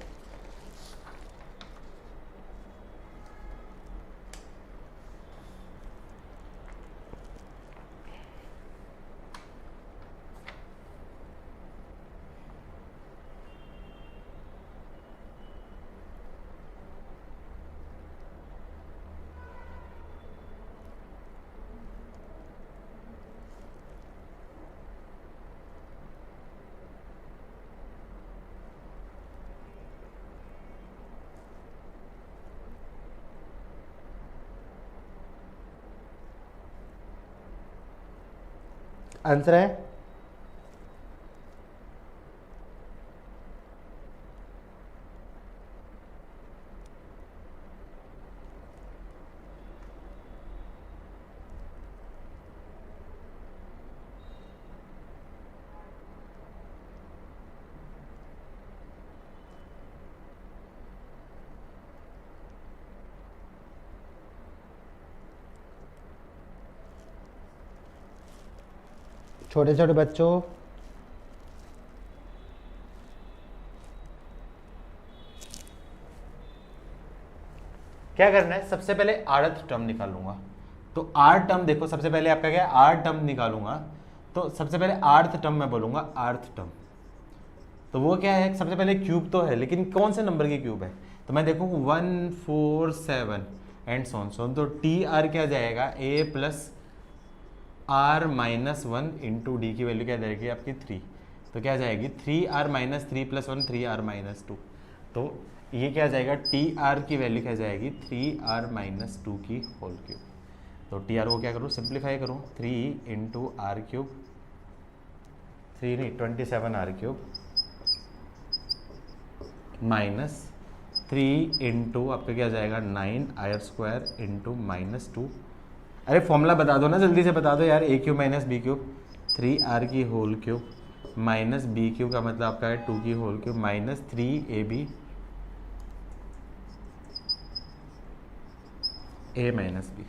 आंसर है छोटे छोटे बच्चों, क्या करना है, सबसे पहले आर्थ टर्म निकालूंगा। तो आर्थ टर्म देखो, सबसे पहले आपका क्या है, आर्थ टर्म निकालूंगा। तो सबसे पहले आर्थ टर्म मैं बोलूंगा, आर्थ टर्म। तो वो क्या है, सबसे पहले क्यूब तो है, लेकिन कौन से नंबर की क्यूब है। तो मैं देखूँ 1 4 7 एंड सो ऑन। तो टी आर क्या जाएगा, A plus R minus 1 into D की वैल्यू क्या जाएगी आपकी 3। तो क्या जाएगी 3r minus 3 plus 1 3r minus 2। तो ये क्या जाएगा, टी आर की वैल्यू क्या जाएगी 3r माइनस 2 की होल क्यूब। तो टी आर को क्या करूँ, सिंप्लीफाई करूँ, 3 इंटू आर क्यूब, 3 नहीं 27r क्यूब माइनस 3 इंटू आपका क्या जाएगा 9r स्क्वायर इंटू माइनस 2। अरे फॉर्मूला बता दो ना, जल्दी से बता दो यार। A cube minus B cube 3r की whole cube minus B cube का मतलब आपका है 2 की whole cube minus 3ab A minus B.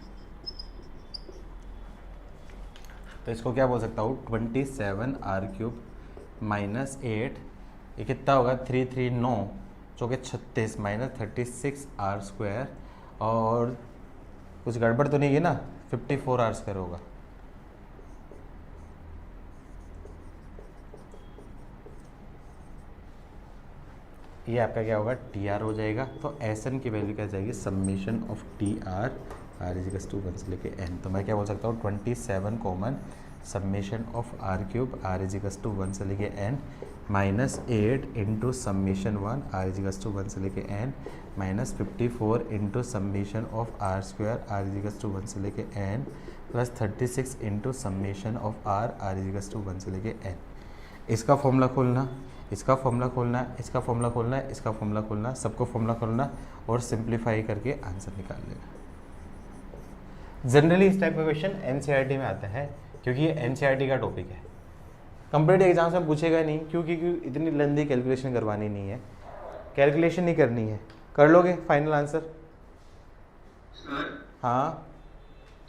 तो इसको क्या बोल सकता हूँ 27r क्यूब माइनस 8, ये कितना होगा 3 3 9 चौके 36 माइनस 36r स्क्वायर, और कुछ गड़बड़ तो नहीं है ना, 54r स्क्वायर होगा। ये आपका क्या होगा टी आर हो जाएगा। तो एस एन की वैल्यू क्या जाएगी, summation of T R R is to 1 से लेके एन। तो मैं क्या बोल सकता हूँ 27 common summation of R cube R is to 1 से लेके N minus 8 into summation 1 R is to 1 से लेके N minus 54 into summation of R square R is to 1 से लेके N plus 36 into summation of R is to 1 से लेके N. इसका formula खोलना, इसका फॉर्मूला खोलना, इसका फॉर्मूला खोलना, इसका फॉर्मूला खोलना, सबको फॉर्मूला खोलना और सिंप्लीफाई करके आंसर निकाल लेना। जनरली इस टाइप का क्वेश्चन एनसीईआरटी में आता है, क्योंकि ये एनसीईआरटी का टॉपिक है। कंप्लीट एग्जाम्स में पूछेगा नहीं, क्योंकि इतनी लंबी कैलकुलेशन करवानी नहीं है, कैलकुलेशन नहीं करनी है। कर लोगे फाइनल आंसर? सर हाँ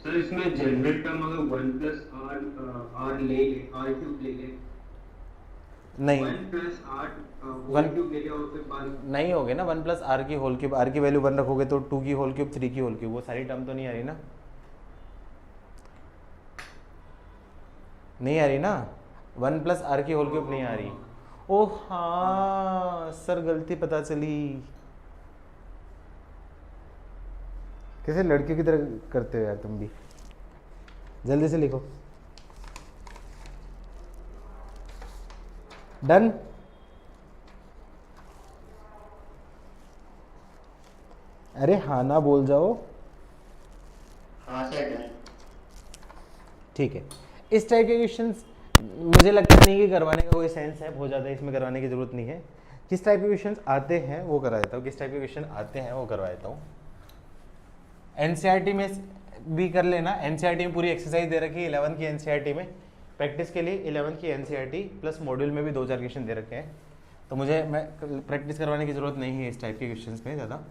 सर, इसमें जनरल टर्म अगर 1 प्लस आर ले ले, आर क्यूब ले ले, नहीं 1 प्लस आर वन क्यूब ले ले और फिर बाद नहीं हो गया ना, 1 प्लस आर की होल क्यूब, आर की वैल्यू 1 रखोगे तो 2 की होल क्यूब 3 की होल क्यूब, वो सारी टर्म तो नहीं आ रही ना, नहीं आ रही ना, 1 प्लस आर की होल क्यूब नहीं आ रही। ओह हाँ सर, गलती पता चली। कैसे लड़कियों की तरह करते हो यार तुम भी, जल्दी से लिखो। डन। अरे हाँ ना बोल जाओ। हाँ सर डन। ठीक है, इस टाइप के क्वेश्चंस मुझे लगता नहीं कि करवाने का कोई सेंस है, बहुत ज़्यादा इसमें करवाने की ज़रूरत नहीं है। किस टाइप के क्वेश्चंस आते हैं वो करा देता हूँ, किस टाइप के क्वेश्चन आते हैं वो करवा देता हूँ। एनसीईआरटी में भी कर लेना, एनसीईआरटी में पूरी एक्सरसाइज दे रखी है 11 की एनसीईआरटी में, प्रैक्टिस के लिए 11 की एनसीईआरटी प्लस मॉड्यूल में भी 2-4 क्वेश्चन दे रखे हैं, तो मुझे प्रैक्टिस करवाने की ज़रूरत नहीं है इस टाइप के क्वेश्चन में ज़्यादा।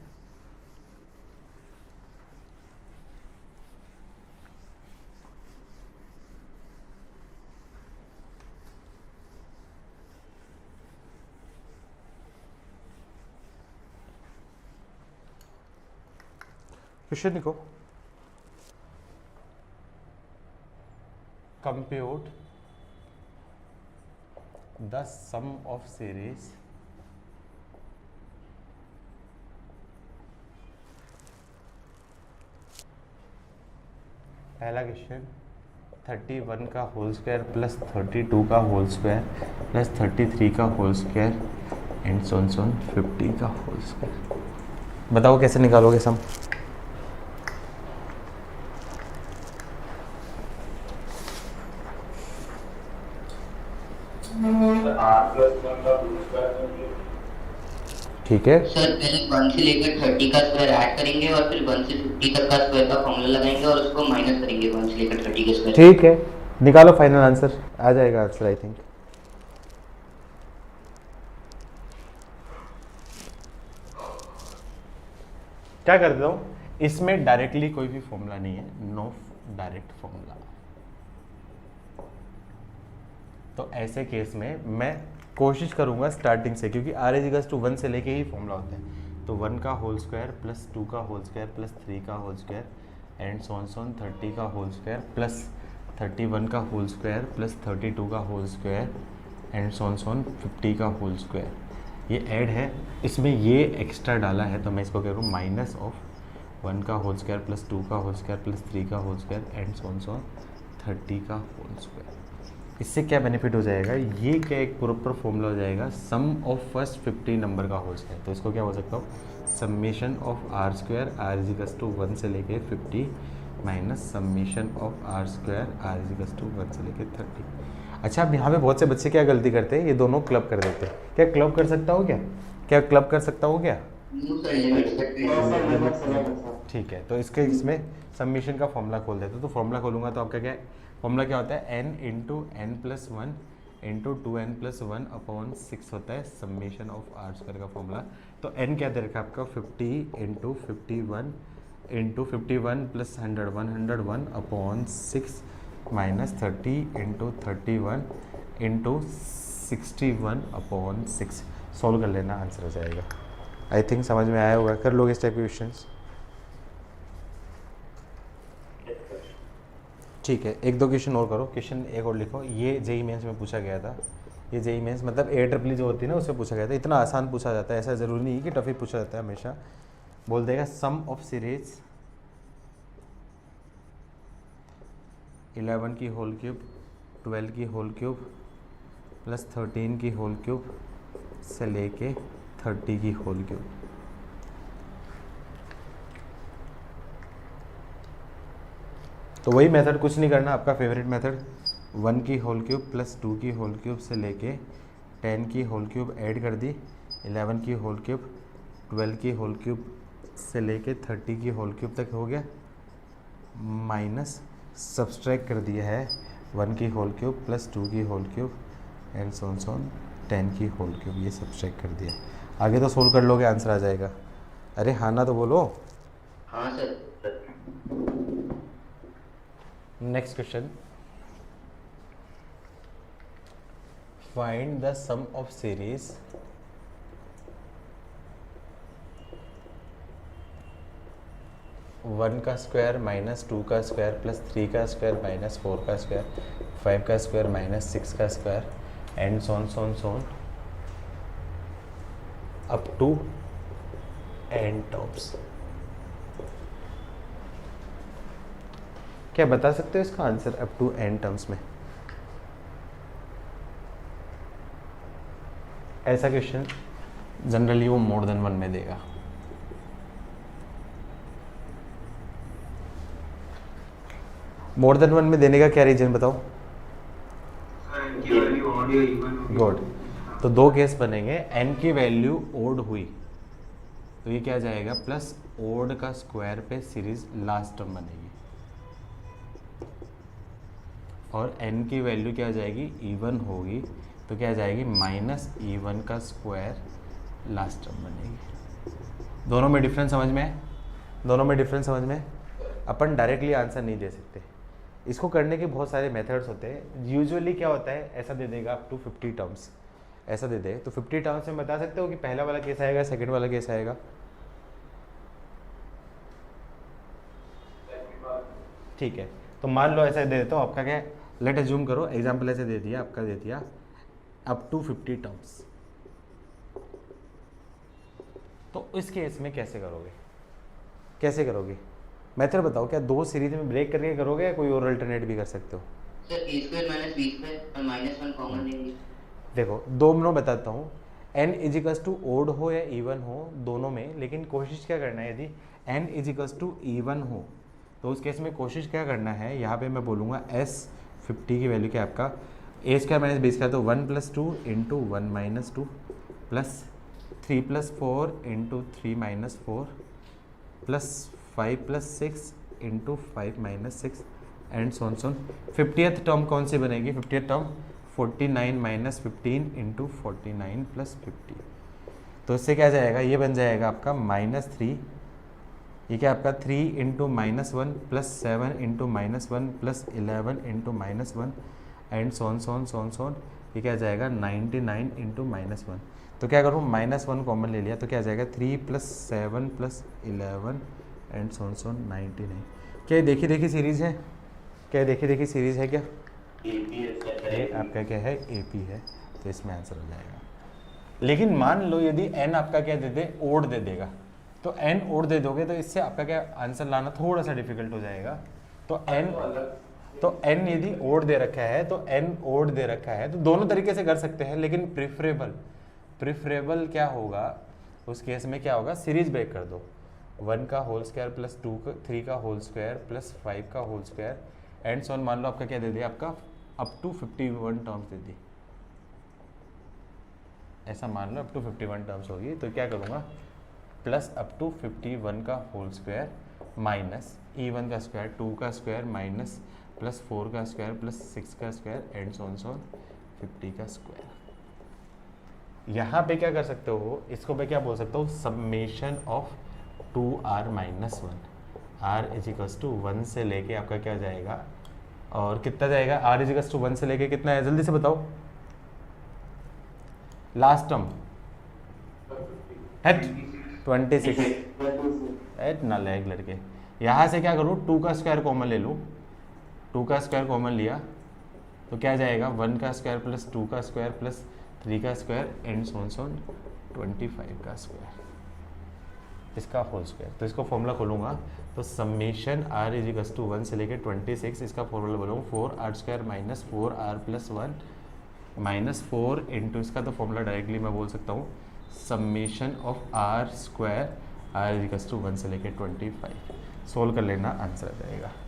क्वेश्चन लिखो, compute the sum of series पहला क्वेश्चन 31 का होल स्क्वायर प्लस 32 का होल स्क्वायर प्लस 33 का होल स्क्वायर एंड सोन 50 का होल स्क्वायर। बताओ कैसे निकालोगे सम। ठीक है सर पहले 1 से लेकर 30 का स्क्वायर ऐड करेंगे और फिर 1 से 50 तक का स्क्वायर का फॉर्मूला लगाएंगे और उसको माइनस करेंगे 1 से लेकर 30 के स्क्वायर। ठीक है, निकालो फाइनल आंसर, आ जाएगा आंसर आई थिंक। क्या कर देता हूँ, इसमें डायरेक्टली कोई भी फॉर्मूला नहीं है, नो डायरेक्ट फॉर्मूला। तो ऐसे केस में मैं कोशिश करूंगा स्टार्टिंग से, क्योंकि आर इज इक्वल्स टू 1 से लेके ही फॉर्मूला होता है। तो 1 का होल स्क्वायर प्लस 2 का होल स्क्वायर प्लस 3 का होल स्क्वायर एंड सोन 30 का होल स्क्वायर प्लस 31 का होल स्क्वायर प्लस 32 का होल स्क्वायर एंड सोन 50 का होल स्क्वायर, ये ऐड है। इसमें ये एक्स्ट्रा डाला है तो मैं इसको कह रहा हूँ माइनस ऑफ 1 का होल स्क्वायर प्लस 2 का होल स्क्वायर प्लस 3 का होल स्क्वायर एंड सोन 30 का होल स्क्वायर। इससे क्या बेनिफिट हो जाएगा, ये क्या एक प्रॉपर फॉर्मूला हो जाएगा, सम ऑफ फर्स्ट 50 नंबर का होल स्क्वायर। तो इसको क्या बोल सकता हूँ, summation of R square R is equals to 1 से लेके 50 minus summation of R square R is equals to 1 से लेके 30। अच्छा, अब यहाँ पे बहुत से बच्चे क्या गलती करते हैं, ये दोनों क्लब कर देते हैं। क्या क्लब कर सकता हूँ क्या क्लब कर सकता हूँ क्या? ठीक है, तो इसके इसमें समेशन का फॉर्मूला खोल देते हैं। तो फॉर्मूला खोलूंगा तो आपका क्या है, फॉर्मूला क्या होता है, n into N plus 1 into 2n plus 1 upon 6 होता है समेशन ऑफ आर स्क्वायर का फॉर्मूला। तो n क्या दे रखा है आपका 50 into 51 plus 101 upon 6 minus 30 into 31 into 61 upon 6। Solve कर लेना, आंसर हो जाएगा। आई थिंक समझ में आया होगा, कर लोगे इस टाइप के क्वेश्चंस। ठीक है, 1-2 क्वेश्चन और करो। क्वेश्चन एक और लिखो, ये जेई मेंस में पूछा गया था। ये जेई मेंस मतलब AEEE जो होती है ना, उससे पूछा गया था। इतना आसान पूछा जाता है, ऐसा ज़रूरी नहीं कि टफ ही पूछा जाता है हमेशा। बोल देगा सम ऑफ सीरीज 11 की होल क्यूब 12 की होल क्यूब प्लस 13 की होल क्यूब से लेके 30 की होल क्यूब। तो वही मेथड, कुछ नहीं करना, आपका फेवरेट मेथड 1 की होल क्यूब प्लस 2 की होल क्यूब से लेके 10 की होल क्यूब ऐड कर दी, 11 की होल क्यूब 12 की होल क्यूब से लेके 30 की होल क्यूब तक हो गया, माइनस सब्सट्रैक्ट कर दिया है 1 की होल क्यूब प्लस 2 की होल क्यूब एंड सोन 10 की होल क्यूब, ये सब्सट्रैक्ट कर दिया। आगे तो सोल्व कर लोगे, आंसर आ जाएगा। अरे हाँ ना तो बोलो। हाँ sir. Next question, find the sum of series 1 का स्क्वायर माइनस 2 का स्क्वायर प्लस 3 का स्क्वायर माइनस 4 का स्क्वायर 5 का स्क्वायर माइनस 6 का square and so on up to n terms. क्या बता सकते हो इसका answer up to n terms में? ऐसा क्वेश्चन जनरली वो मोर देन 1 में देगा। मोर देन 1 में देने का क्या रीजन बताओ? गुड। तो दो केस बनेंगे, n की वैल्यू ओड हुई तो ये क्या जाएगा प्लस ओड का स्क्वायर पे सीरीज लास्ट टर्म बनेगी, और n की वैल्यू क्या जाएगी इवन होगी तो क्या जाएगी माइनस इवन का स्क्वायर लास्ट टर्म बनेगी। दोनों में डिफरेंस समझ में है? दोनों में डिफरेंस समझ में है? अपन डायरेक्टली आंसर नहीं दे सकते, इसको करने के बहुत सारे मेथड्स होते हैं। यूजुअली क्या होता है, ऐसा दे देगा अप टू 50 टर्म्स, ऐसा दे दे तो 50 टर्म्स में बता सकते हो कि पहला वाला केस आएगा, सेकंड वाला केस आएगा। ठीक है, तो मान लो ऐसा दे देता हूँ, आपका क्या है, लेट अज्यूम करो, एग्जाम्पल ऐसे दे दिया, आपका दे दिया अप टू 50 टर्म्स। तो इस केस में कैसे करोगे, कैसे करोगे मेथड बताओ? क्या दो सीरीज में ब्रेक करके करोगे या कोई और अल्टरनेट भी कर सकते हो? Sir a square minus b square और माइनस 1 कॉमन लेंगे। देखो दोनों बताता हूँ, n इजिकल्स टू ओड हो या इवन हो दोनों में, लेकिन कोशिश क्या करना है, यदि n इजिकल्स टू इवन हो तो उस केस में कोशिश क्या करना है, यहाँ पे मैं बोलूँगा s 50 की वैल्यू क्या है आपका a square minus b square, तो 1 plus 2 into 1 minus 2 plus 3 plus 4 into 3 minus 4 plus 5 plus 6 into 5 minus 6 and so on so on. 50th term कौन सी बनेगी? 50th term 49 minus 15 into 49 plus 50। तो इससे क्या जाएगा, ये बन जाएगा आपका -3, ये क्या आपका 3 into -1 plus 7 into -1 plus 11 into -1 and so on so on so on so on, ये क्या जाएगा 99 इंटू -1। तो क्या करूँ, -1 कॉमन ले लिया तो क्या जाएगा 3 प्लस 7 प्लस 11 एंड सोन सोन 99। क्या ये देखी देखी सीरीज है? क्या ये देखी देखी सीरीज है? क्या ये आपका क्या है AP है, तो इसमें आंसर हो जाएगा। लेकिन मान लो यदि n आपका क्या दे दे, ओड दे देगा, तो n ओड दे दोगे तो इससे आपका क्या आंसर लाना थोड़ा सा डिफिकल्ट हो जाएगा। तो n यदि ओड दे रखा है तो n ओड दे रखा है तो दोनों तरीके से कर सकते हैं, लेकिन प्रिफरेबल क्या होगा उस केस में, क्या होगा, सीरीज ब्रेक कर दो। 1 का होल स्क्वायर प्लस 3 का होल स्क्वायर प्लस 5 का होल स्क्वायर एंड सोन, मान लो आपका क्या दे दिया, आपका अप टू 51 टर्म्स दे दी, ऐसा मान लो अप टू 51 टर्म्स होगी। तो क्या करूँगा, प्लस अप टू 51 का होल स्क्वायर माइनस E1 का स्क्वायर, 2 का स्क्वायर माइनस प्लस 4 का स्क्वायर प्लस 6 का स्क्वायर एंड सोन 50 का स्क्वायर। यहाँ पे क्या कर सकते हो, इसको मैं क्या बोल सकता हूँ, summation of 2r minus 1। r is equals to 1 से लेके आपका क्या जाएगा, और कितना जाएगा, r इजिकल्स टू 1 से लेके कितना है, जल्दी से बताओ, लास्ट टर्म 26 एट नालायक लड़के। यहाँ से क्या करूँ, 2 का स्क्वायर कॉमन ले लूँ, 2 का स्क्वायर कॉमन लिया तो क्या जाएगा 1 का स्क्वायर प्लस 2 का स्क्वायर प्लस 3 का स्क्वायर एंड सोन 25 का स्क्वायर, इसका होल स्क्वायर। तो इसको फॉर्मूला खोलूँगा तो समेशन r इजिकल्स टू 1 से लेके 26, इसका फॉर्मूला बोलूँगा 4r square minus 4r plus 1 minus 4 into इसका, तो फॉर्मूला डायरेक्टली मैं बोल सकता हूँ summation of r square r is equals to 1 से लेके 25। सोल्व कर लेना, आंसर आ जाएगा।